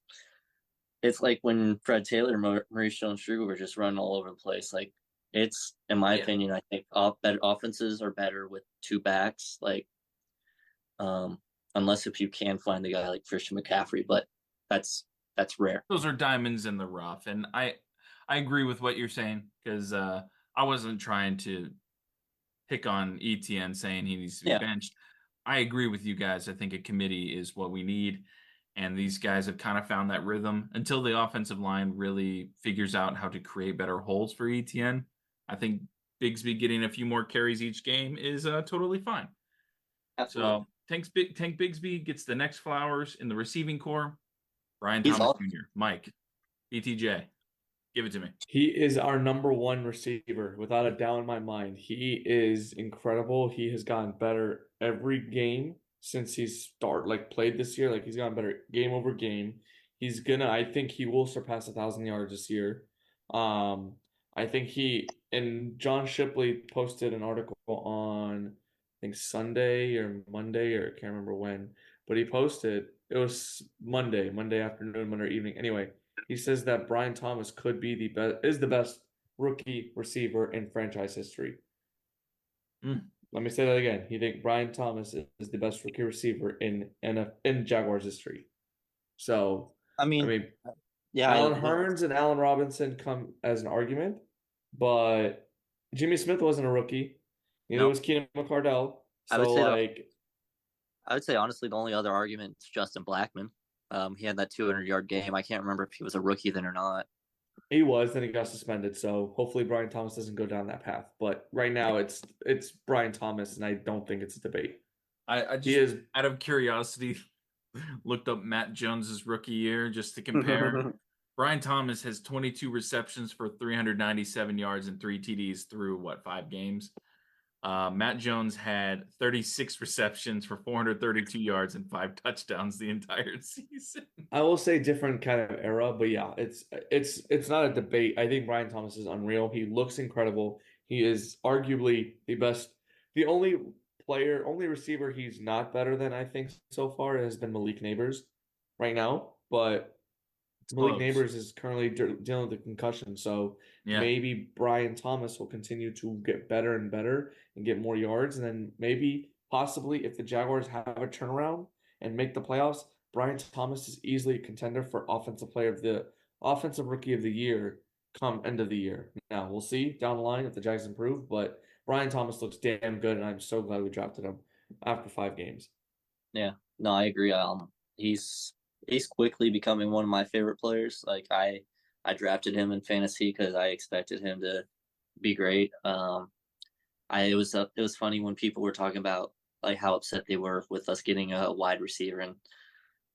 like when Fred Taylor, Maurice Jones-Drew were just running all over the place. It's, in my opinion, I think better offenses are better with 2 backs. Unless if you can find a guy like Christian McCaffrey, but that's rare.
Those are diamonds in the rough, and I agree with what you're saying, because I wasn't trying to pick on Etienne saying he needs to be benched. I agree with you guys. I think a committee is what we need, and these guys have kind of found that rhythm until the offensive line really figures out how to create better holes for Etienne. I think Bigsby getting a few more carries each game is totally fine.
Absolutely.
So Tank Bigsby gets the next flowers in the receiving core. Brian Thomas Jr., Mike, BTJ, give it to me.
He is our number 1 receiver, without a doubt in my mind. He is incredible. He has gotten better every game since he's played this year. He's gotten better game over game. I think he will surpass 1,000 yards this year. I think John Shipley posted an article on, I think, Sunday or Monday, or I can't remember when, but he posted, it was Monday afternoon, Monday evening. Anyway, he says that Brian Thomas could be the best rookie receiver in franchise history. Let me say that again. He thinks Brian Thomas is the best rookie receiver in Jaguars history. So,
I
I
mean,
mean,
yeah,
Alan Hearns and Allen Robinson come as an argument, but Jimmy Smith wasn't a rookie. Neither
no,
was Keenan McCardell.
I would
So,
say
like,
honestly the only other argument is Justin Blackman. He had that 200-yard game. I can't remember if he was a rookie then or not.
he was, then he got suspended. So hopefully Brian Thomas doesn't go down that path. But right now it's Brian Thomas, and I don't think it's a debate.
I
He
just,
is
out of curiosity, looked up Matt Jones's rookie year just to compare. Brian Thomas has 22 receptions for 397 yards and 3 TDs through, 5 games? Matt Jones had 36 receptions for 432 yards and 5 touchdowns the entire season.
I will say different kind of era, but yeah, it's not a debate. I think Brian Thomas is unreal. He looks incredible. He is arguably the best. The only receiver he's not better than, I think, so far has been Malik Neighbors right now. But Malik
Close.
Neighbors is currently dealing with a concussion, so
Yeah.
maybe Brian Thomas will continue to get better and better and get more yards, and then maybe possibly if the Jaguars have a turnaround and make the playoffs, Brian Thomas is easily a contender for offensive rookie of the year come end of the year. Now we'll see down the line if the Jags improve, but Brian Thomas looks damn good, and I'm so glad we drafted him after 5 games.
Yeah, no, I agree. He's quickly becoming one of my favorite players. Like I drafted him in fantasy because I expected him to be great. It was funny when people were talking about like how upset they were with us getting a wide receiver, and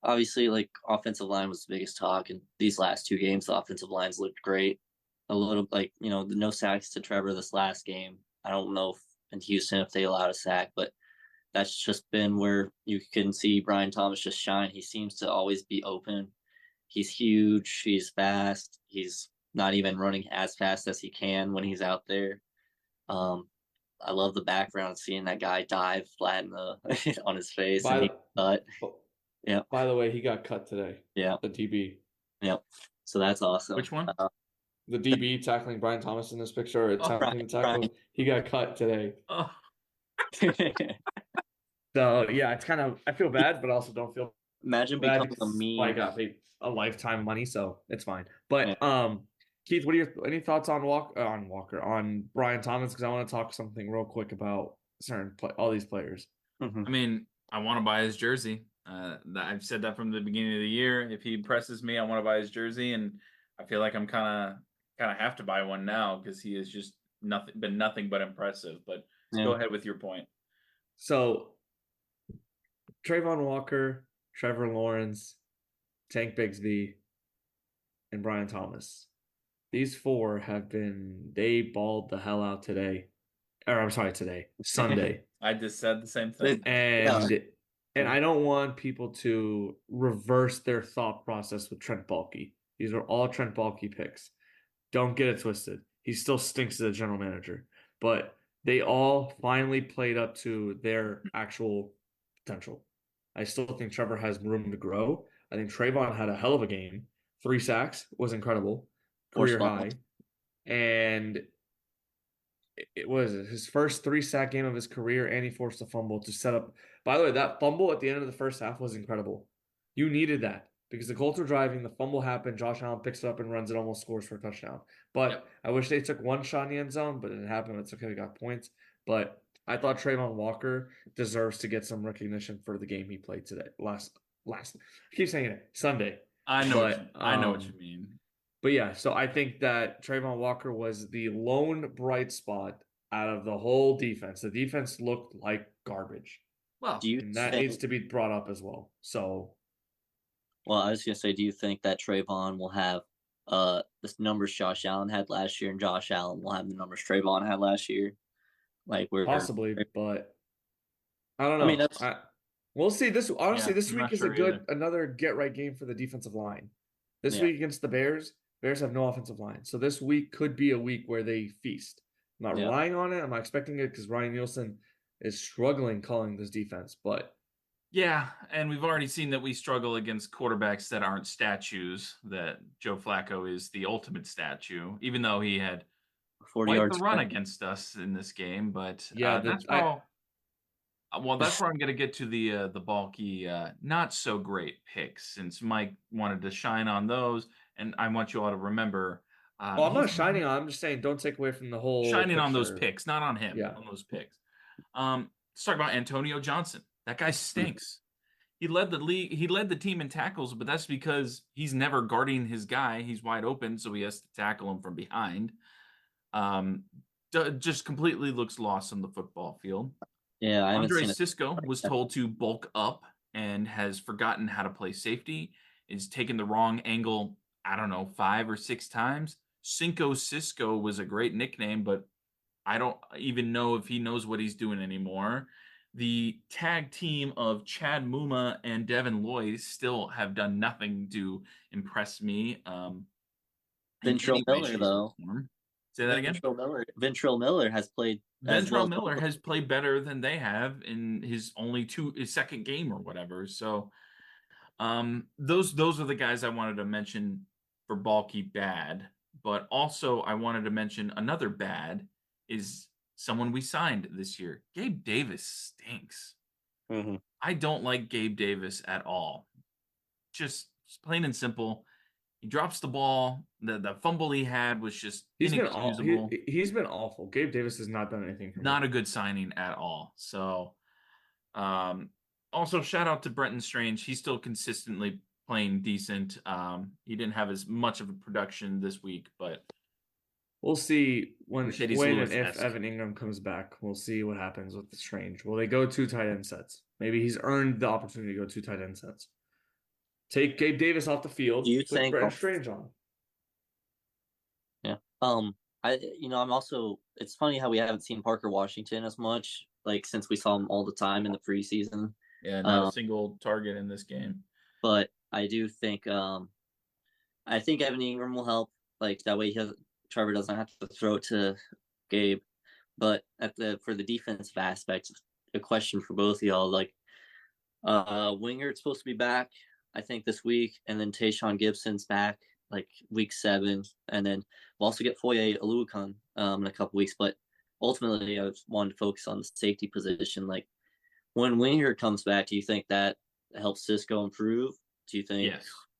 obviously like offensive line was the biggest talk. And these last 2 games, the offensive lines looked great. A little like no sacks to Trevor this last game. I don't know if in Houston if they allowed a sack, but that's just been where you can see Brian Thomas just shine. He seems to always be open. He's huge. He's fast. He's not even running as fast as he can when he's out there. I love the background, seeing that guy dive flat on his face and he cut. Yeah.
By the way, he got cut today.
Yeah.
The DB.
Yeah. So that's awesome.
Which one?
The DB tackling Brian Thomas in this picture, attempting to tackle. He got cut today.
Oh.
So yeah, it's kind of, I feel bad, but also don't feel
Imagine
bad
becoming a meme.
I got paid a lifetime of money, so it's fine. But Keith, what are any thoughts on Brian Thomas? Because I want to talk something real quick about all these players.
I mean, I want to buy his jersey. I've said that from the beginning of the year. If he impresses me, I want to buy his jersey, and I feel like I'm kind of have to buy one now because he has just been nothing but impressive. But go ahead with your point.
So Trayvon Walker, Trevor Lawrence, Tank Bigsby, and Brian Thomas. These 4 they balled the hell out today. Or I'm sorry, Sunday.
I just said the same thing.
And I don't want people to reverse their thought process with Trent Baalke. These are all Trent Baalke picks. Don't get it twisted. He still stinks as a general manager. But they all finally played up to their actual potential. I still think Trevor has room to grow. I think Trayvon had a hell of a game. 3 sacks was incredible. Career high. And it was his first 3-sack game of his career, and he forced a fumble to set up. By the way, that fumble at the end of the first half was incredible. You needed that because the Colts were driving, the fumble happened, Josh Allen picks it up and runs it, almost scores for a touchdown. But I wish they took one shot in the end zone, but it didn't happen. It's okay, we got points. But I thought Trayvon Walker deserves to get some recognition for the game he played today. Last I keep saying it, Sunday.
I know what you mean.
But yeah, so I think that Trayvon Walker was the lone bright spot out of the whole defense. The defense looked like garbage.
Well,
that needs to be brought up as well. So,
well, I was gonna say, do you think that Trayvon will have the numbers Josh Allen had last year, and Josh Allen will have the numbers Trayvon had last year? Like we're
possibly, but I don't know. I mean, we'll see. This week is another get right game for the defensive line. This week against the Bears have no offensive line, so this week could be a week where they feast. I'm not relying on it. I'm not expecting it because Ryan Nielsen is struggling calling this defense, but.
Yeah, and we've already seen that we struggle against quarterbacks that aren't statues, that Joe Flacco is the ultimate statue, even though he had
40 yards
the run against us in this game. But Well, that's where I'm going to get to the bulky, not so great picks, since Mike wanted to shine on those, and I want you all to remember.
Well, I'm not
He's
shining on. I'm just saying, don't take away from the whole
shining on those
picture.
picks, not on him.
Yeah.
On those picks. Let's talk about Antonio Johnson. That guy stinks. He led the league. He led the team in tackles, but that's because he's never guarding his guy. He's wide open, so he has to tackle him from behind. Just completely looks lost on the football field.
Yeah, I haven't
Andre
seen it.
Cisco was told to bulk up and has forgotten how to play safety. Is taking the wrong angle, I don't know, 5 or 6 times. Cinco Cisco was a great nickname, but I don't even know if he knows what he's doing anymore. The tag team of Chad Muma and Devin Lloyd still have done nothing to impress me. In
Ventrell
any way,
Miller,
shape, or
though.
form. Say that again.
Ventrell Miller has played as
Ventrell
well.
Miller has played better than they have in his second game or whatever. So, those are the guys I wanted to mention for bulky bad. But also, I wanted to mention another bad is someone we signed this year. Gabe Davis stinks.
Mm-hmm.
I don't like Gabe Davis at all. Just plain and simple. He drops the ball. The fumble he had was just inexcusable.
He's been awful. Gabe Davis has not done anything for me.
Not a good signing at all. So, also shout out to Brenton Strange. He's still consistently playing decent. He didn't have as much of a production this week, but
we'll see when and if
esque.
Evan Ingram comes back. We'll see what happens with the Strange. Will they go 2 tight end sets? Maybe he's earned the opportunity to go 2 tight end sets. Take Gabe Davis off the field.
Do you think
Brenton Strange on?
Yeah. I'm also. It's funny how we haven't seen Parker Washington as much, like since we saw him all the time in the preseason.
Yeah, not a single target in this game.
But I do think, I think Evan Ingram will help. Like that way, Trevor doesn't have to throw it to Gabe. But for the defensive aspect, a question for both of y'all. Like, Wingert's supposed to be back, I think, this week, and then Tayshaun Gibson's back like week 7, and then we'll also get Foye Oluokun in a couple weeks. But ultimately, I wanted to focus on the safety position. Like when Wingert comes back, do you think that helps Cisco improve? Do you think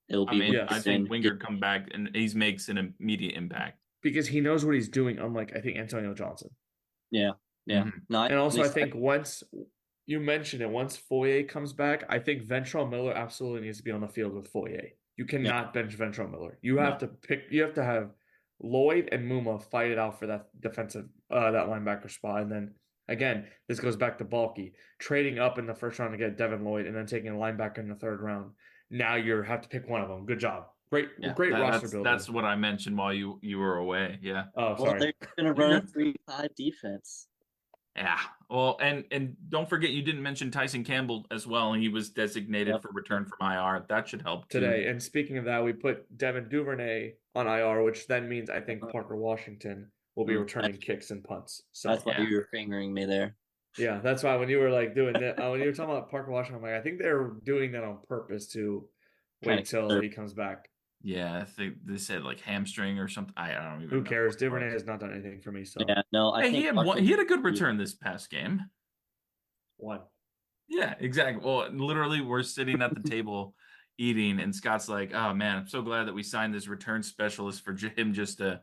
it'll be?
I think Wingert come back and he makes an immediate impact
because he knows what he's doing. Unlike I think Antonio Johnson.
Yeah. Mm-hmm. No,
and also I think once you mentioned it, once Foye comes back, I think Ventrell Miller absolutely needs to be on the field with Foye. You cannot bench Ventrell Miller. You have to pick. You have to have Lloyd and Muma fight it out for that defensive, that linebacker spot. And then again, this goes back to bulky trading up in the first round to get Devin Lloyd, and then taking a linebacker in the 3rd round. Now you have to pick one of them. Good job. Great roster building.
That's what I mentioned while you were away. Yeah.
Oh, sorry.
Well, they're going to run a 3-5 defense.
Yeah. Well, and don't forget you didn't mention Tyson Campbell as well. He was designated for return from IR. That should help
today. And speaking of that, we put Devin Duvernay on IR, which then means I think Parker Washington will be returning kicks and punts. So
that's why you were fingering me there.
Yeah, that's why when you were like doing that, when you were talking about Parker Washington, I'm like, I think they're doing that on purpose to wait till he comes back.
Yeah, I think they said like hamstring or something. I don't even know.
Who cares? Duvernay has not done anything for me. So
yeah, no.
He had a good return this past game.
One.
Yeah, exactly. Well, literally, we're sitting at the table eating, and Scott's like, "Oh man, I'm so glad that we signed this return specialist for him just to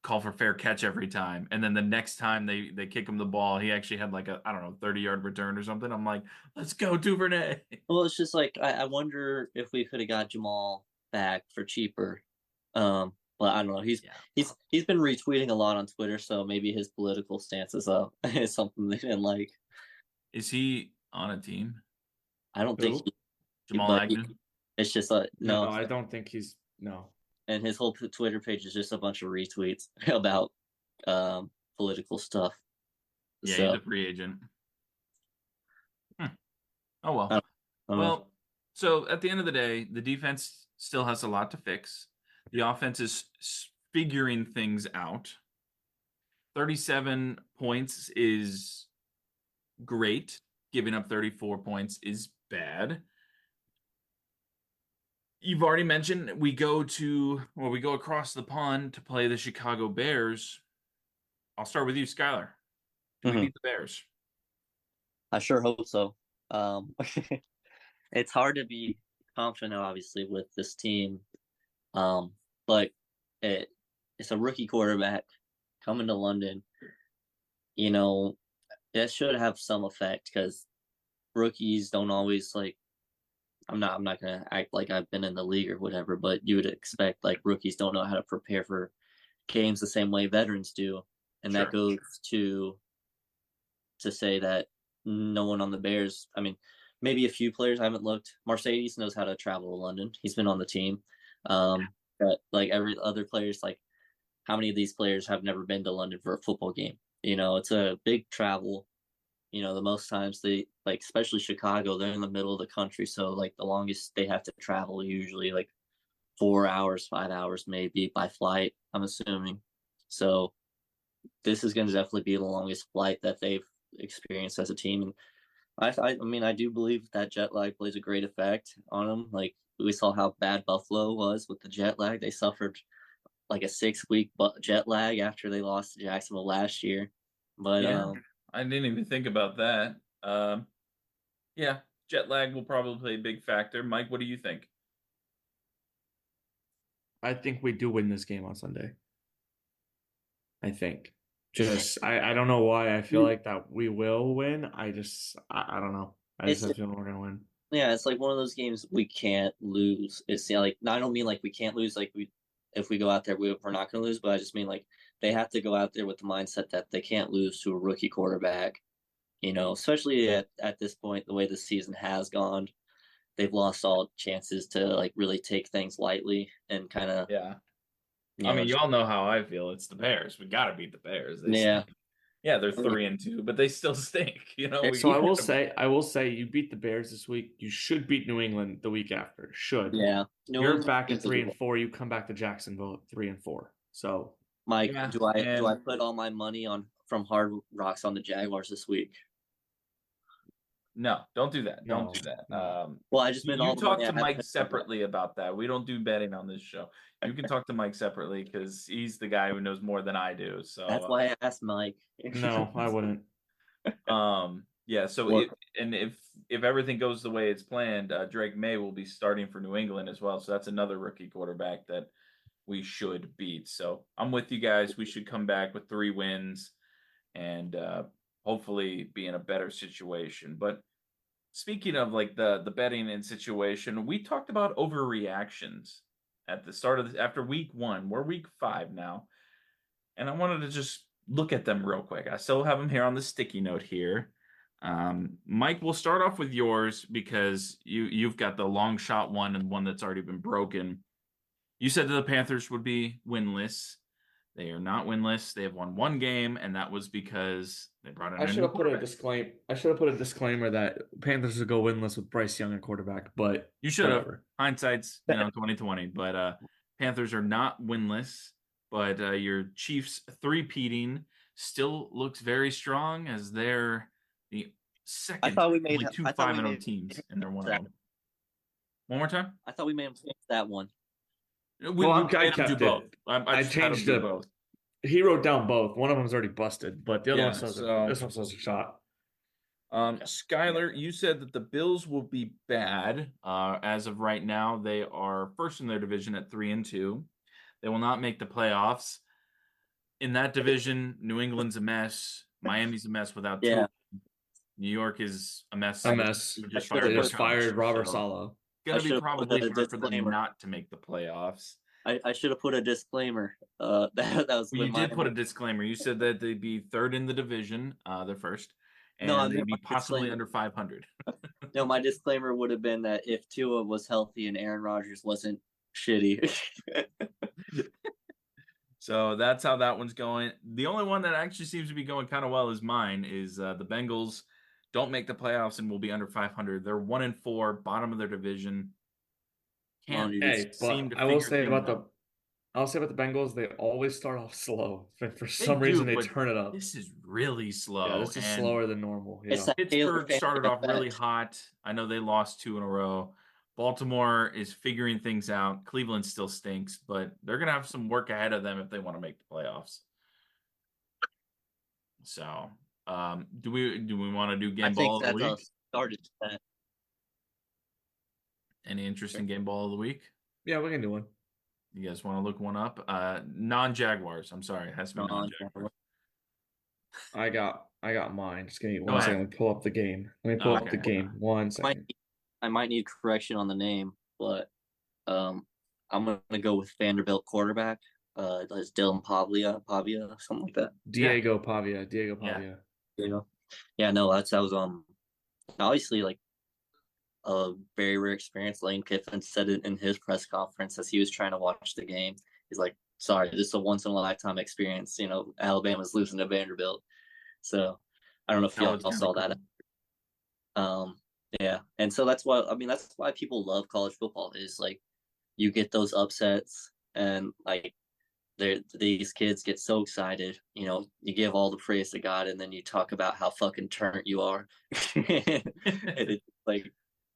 call for fair catch every time." And then the next time they kick him the ball, he actually had like a 30-yard return or something. I'm like, "Let's go, Duvernay."
Well, it's just like I wonder if we could have got Jamal back for cheaper. But I don't know. He's been retweeting a lot on Twitter, so maybe his political stance is something they didn't like.
Is he on a team?
I don't think
Jamal Agnew.
It's just no.
I don't think he's no.
And his whole Twitter page is just a bunch of retweets about political stuff.
Yeah, he's a free agent. Oh well. Well, so at the end of the day, the defense still has a lot to fix. The offense is figuring things out. 37 points is great. Giving up 34 points is bad. You've already mentioned we go across the pond to play the Chicago Bears. I'll start with you, Skylar. Do we beat the Bears?
I sure hope so. It's hard to be confident, obviously, with this team. But it's a rookie quarterback coming to London. You know, that should have some effect because rookies don't always like. I'm not gonna act like I've been in the league or whatever, but you would expect like rookies don't know how to prepare for games the same way veterans do, and that
Sure.
goes to say that no one on the Bears. I mean, maybe a few players. I haven't looked. Mercedes knows how to travel to London. He's been on the team. But like every other players, like how many of these players have never been to London for a football game? It's a big travel. The most times they like, especially Chicago, they're in the middle of the country, so like the longest they have to travel usually like 4 hours, 5 hours maybe by flight. I'm assuming. So this is going to definitely be the longest flight that they've experienced as a team. And I mean, I do believe that jet lag plays a great effect on them. Like we saw how bad Buffalo was with the jet lag. They suffered like a 6 week jet lag after they lost to Jacksonville last year. But
Yeah, I didn't even think about that. Yeah, jet lag will probably play a big factor. Mike, what do you think?
I think we do win this game on Sunday. I think. I don't know why I feel like that we will win. I don't know. I just
it's
have a feeling we're gonna win.
yeah, it's like one of those games we can't lose. It's like I don't mean like we can't lose. Like if we go out there, we're not going to lose. But I just mean like they have to go out there with the mindset that they can't lose to a rookie quarterback. Especially at this point, the way the season has gone, they've lost all chances to like really take things lightly and kind of
Yeah. I mean, you all know how I feel. It's the Bears. We got to beat the Bears. They
yeah.
stink. Yeah, they're 3-2, but they still stink.
So I will say, you beat the Bears this week. You should beat New England the week after. Should.
Yeah.
You're back at 3-4. You come back to Jacksonville at 3-4. So
Mike,
Yeah,
do I put all my money on from Hard Rocks on the Jaguars this week?
no, don't do that. Don't
no,
do that.
no.
Well, I just
You,
meant all
you
the
talk
money I
to
had
Mike
to
separately about that. We don't do betting on this show. You can talk to Mike separately because he's the guy who knows more than I do. So
That's why I asked Mike.
No, I wouldn't.
yeah. So
What?
if everything goes the way it's planned, Drake May will be starting for New England as well. So that's another rookie quarterback that we should beat. So I'm with you guys. We should come back with 3 wins and hopefully be in a better situation. But speaking of like the betting and situation, we talked about overreactions at the start of after week 1. We're week 5 now, and I wanted to just look at them real quick. I still have them here on the sticky note here. Mike, we'll start off with yours because you've got the long shot one and one that's already been broken. You said that the Panthers would be winless. They are not winless. They have won 1 game, and that was because they brought in
I
a
should
new
have put a
quarterback.
disclaim. I should have put a disclaimer that Panthers would go winless with Bryce Young at quarterback, but
You should have.
whatever.
Hindsight's 2020, but Panthers are not winless. But your Chiefs 3-peating still looks very strong as they're the
I
second
thought we made.
only 2
I thought we
5-0
made
teams, and they're one of
that.
them. One more time.
I thought we made him change that one.
We
I
made them do
kept
both.
it.
I just had them
changed
do
the.
both.
He wrote down both. One of them's already busted, but the other
Yeah,
one says
so-
this one says a shot.
Skylar, you said that the Bills will be bad. As of right now, they are first in their division at 3-2. They will not make the playoffs. In that division, New England's a mess. Miami's a mess without
Yeah.
Tua. New York is a mess.
A mess.
Who just
They
They just
their
fired
coach,
Robert
so
Saleh.
It's going to be
should've
probably
put a
hard for them
disclaimer.
not to make the playoffs.
I should have put a disclaimer. That was
Well,
when
you did put a disclaimer. You said that they'd be 3rd in the division. They're first. And
No, I
they'd
mean,
be
my
possibly
disclaimer.
under 500.
No, my disclaimer would have been that if Tua was healthy and Aaron Rodgers wasn't shitty.
So that's how that one's going. The only one that actually seems to be going kind of well is mine is the Bengals don't make the playoffs and will be under 500. They're 1-4, bottom of their division. Can't
Hey,
seem
but
to
I will
figure
say
things
about
out.
I'll say about the Bengals, they always start off slow. For
They
some
do,
reason, they
but
turn it up.
This is really slow.
Yeah, this is
and
slower than normal.
It's
Yeah.
that Taylor
Pittsburgh started off really
effect.
hot. I know they lost 2 in a row. Baltimore is figuring things out. Cleveland still stinks, but they're going to have some work ahead of them if they want to make the playoffs. So, Do we want to do
I
game
think
ball of the
that's a
week?
started set.
Any interesting game ball of the week?
Yeah, we can do one.
You guys want to look one up? Non-Jaguars. I'm sorry, it has to be
Non-
non-Jaguars.
I got mine. Just give me
Go
1 second.
ahead.
Let me pull up the game. Let me pull up the
Okay.
game. 1
I
second.
might need correction on the name, but I'm gonna go with Vanderbilt quarterback. It's Dylan Pavia, something like that.
Diego Pavia.
Yeah.
Yeah, no, that was obviously like a very rare experience. Lane Kiffin said it in his press conference as he was trying to watch the game. He's like, "Sorry, this is a once in a lifetime experience." You know, Alabama's losing to Vanderbilt, so I don't know if
That
y'all
was kinda
saw that. Yeah, and so that's why people love college football is like you get those upsets and like these kids get so excited. You know, you give all the praise to God, and then you talk about how fucking turnt you are. And it's like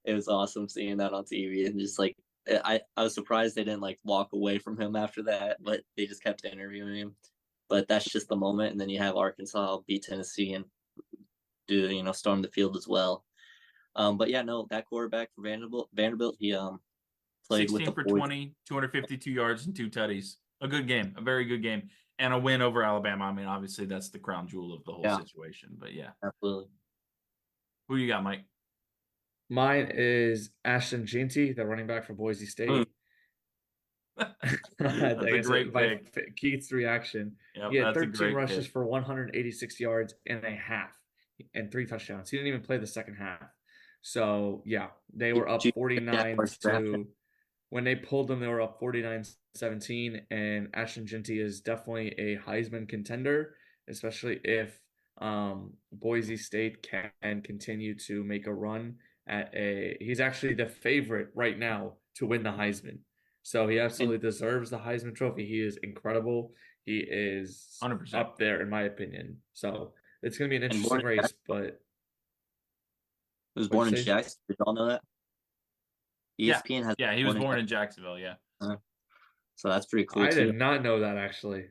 it was awesome seeing that on TV, and just like I was surprised they didn't like walk away from him after that, but they just kept interviewing him. But that's just the moment, and then you have Arkansas beat Tennessee and do storm the field as well. But yeah, no, that quarterback for Vanderbilt, he played with
16
the
for
boys.
20, 252 yards and 2 tutties. A good game, a very good game, and a win over Alabama. I mean, obviously that's the crown jewel of the whole situation. But yeah,
Absolutely.
who you got, Mike?
Mine is Ashton Jeanty, the running back for Boise State.
That's a great pick.
Keith's reaction.
Yep,
He had
that's a
13
great
rushes
pick.
for 186 yards and a half and 3 touchdowns. He didn't even play the second half. So, yeah, they were up 49 to when they pulled them, they were up 49-17, and Ashton Jeanty is definitely a Heisman contender, especially if Boise State can continue to make a run he's actually the favorite right now to win the Heisman. So he absolutely deserves the Heisman Trophy. He is incredible. He is
100%.
up there, in my opinion. So it's going to be an interesting race, but...
He was born in Jacksonville. Did y'all know that? ESPN has.
Yeah, he was born in Jacksonville, yeah.
So that's pretty cool,
I
too.
did not know that, actually.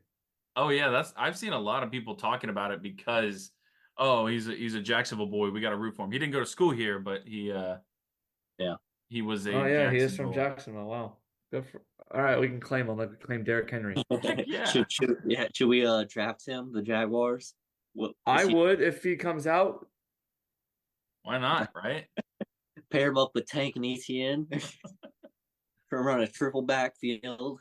Oh, yeah, I've seen a lot of people talking about it because, he's a Jacksonville boy. We got to root for him. He didn't go to school here, but he was a
he is from Jacksonville. Wow. Good for... All right, we can claim him. Like we claim Derrick Henry.
Yeah. Should we draft him, the Jaguars?
I would if he comes out.
Why not, right?
Pair him up with Tank and ETN. Run a triple backfield.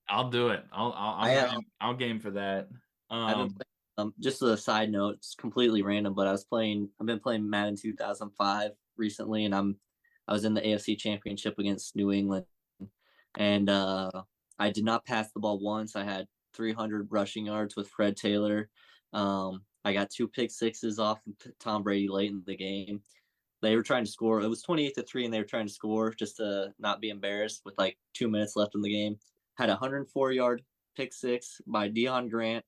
I'll do it. I'll game for that.
I've been playing, just a side note, it's completely random, but I've been playing Madden 2005 recently, and I was in the AFC Championship against New England, and I did not pass the ball once. I had 300 rushing yards with Fred Taylor. I got 2 pick sixes off Tom Brady late in the game. They were trying to score. It was 28-3, and they were trying to score just to not be embarrassed with like 2 minutes left in the game. Had a 104-yard pick six by Deion Grant,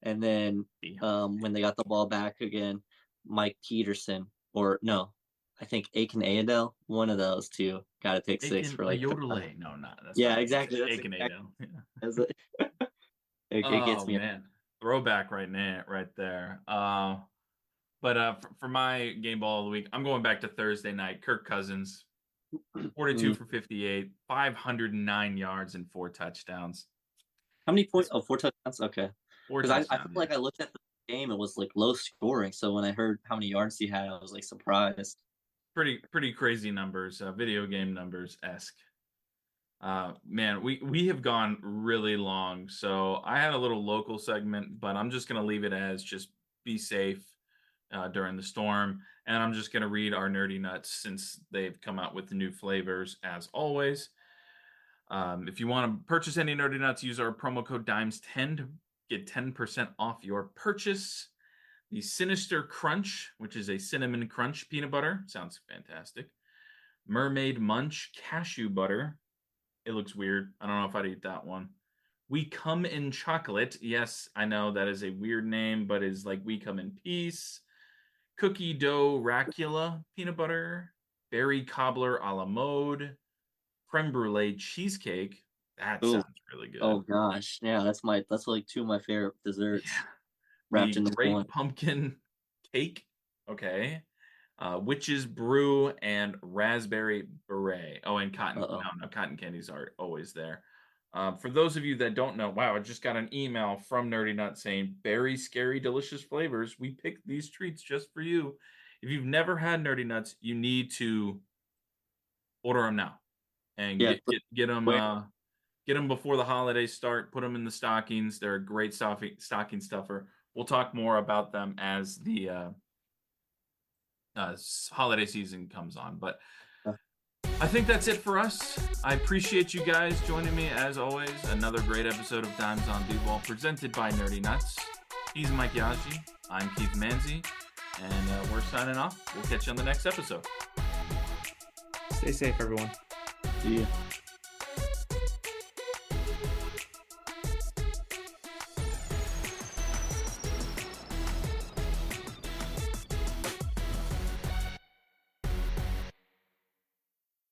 and then when they got the ball back again, Mike Peterson, or no, I think Aiken Ayadel, one of those two, got a pick six for like
Ayodele. No, not.
Yeah, exactly.
That's Aiken Ayadel.
Yeah. It gets me.
Man, throwback right there. But for my game ball of the week, I'm going back to Thursday night. Kirk Cousins, 42 for 58, 509 yards and 4 touchdowns.
How many points? Oh, 4 touchdowns. Okay.
4
touchdowns. I feel like I looked at the game; it was like low scoring. So when I heard how many yards he had, I was like surprised.
Pretty crazy numbers, video game numbers esque. Man, we have gone really long, so I had a little local segment, but I'm just gonna leave it as just be safe during the storm, and I'm just gonna read our nerdy nuts since they've come out with the new flavors as always. If you want to purchase any nerdy nuts, use our promo code DIMES10 to get 10% off your purchase. The Sinister Crunch, which is a cinnamon crunch peanut butter, sounds fantastic. Mermaid Munch cashew butter. It looks weird. I don't know if I'd eat that one. We Come in Chocolate. Yes, I know that is a weird name, but it's like We Come in Peace. Cookie Dough Racula peanut butter. Berry Cobbler a la mode. Creme brulee cheesecake. That sounds really good.
Oh gosh, yeah, that's like 2 of my favorite desserts.
Yeah.
Wrapped in
Great
one.
Pumpkin cake. Okay. Witch's brew and raspberry beret. Oh, and cotton. No, cotton candies are always there. For those of you that don't know, wow, I just got an email from Nerdy Nut saying, "Berry scary delicious flavors. We picked these treats just for you." If you've never had Nerdy Nuts, you need to order them now and
Yeah,
get them before the holidays start. Put them in the stockings. They're a great stocking stuffer. We'll talk more about them as the holiday season comes on. But I think that's it for us. I appreciate you guys joining me as always. Another great episode of Dimes on D-Ball presented by Nerdy Nuts. He's Mike Yaji. I'm Keith Manzi. And we're signing off. We'll catch you on the next episode.
Stay safe, everyone.
See ya.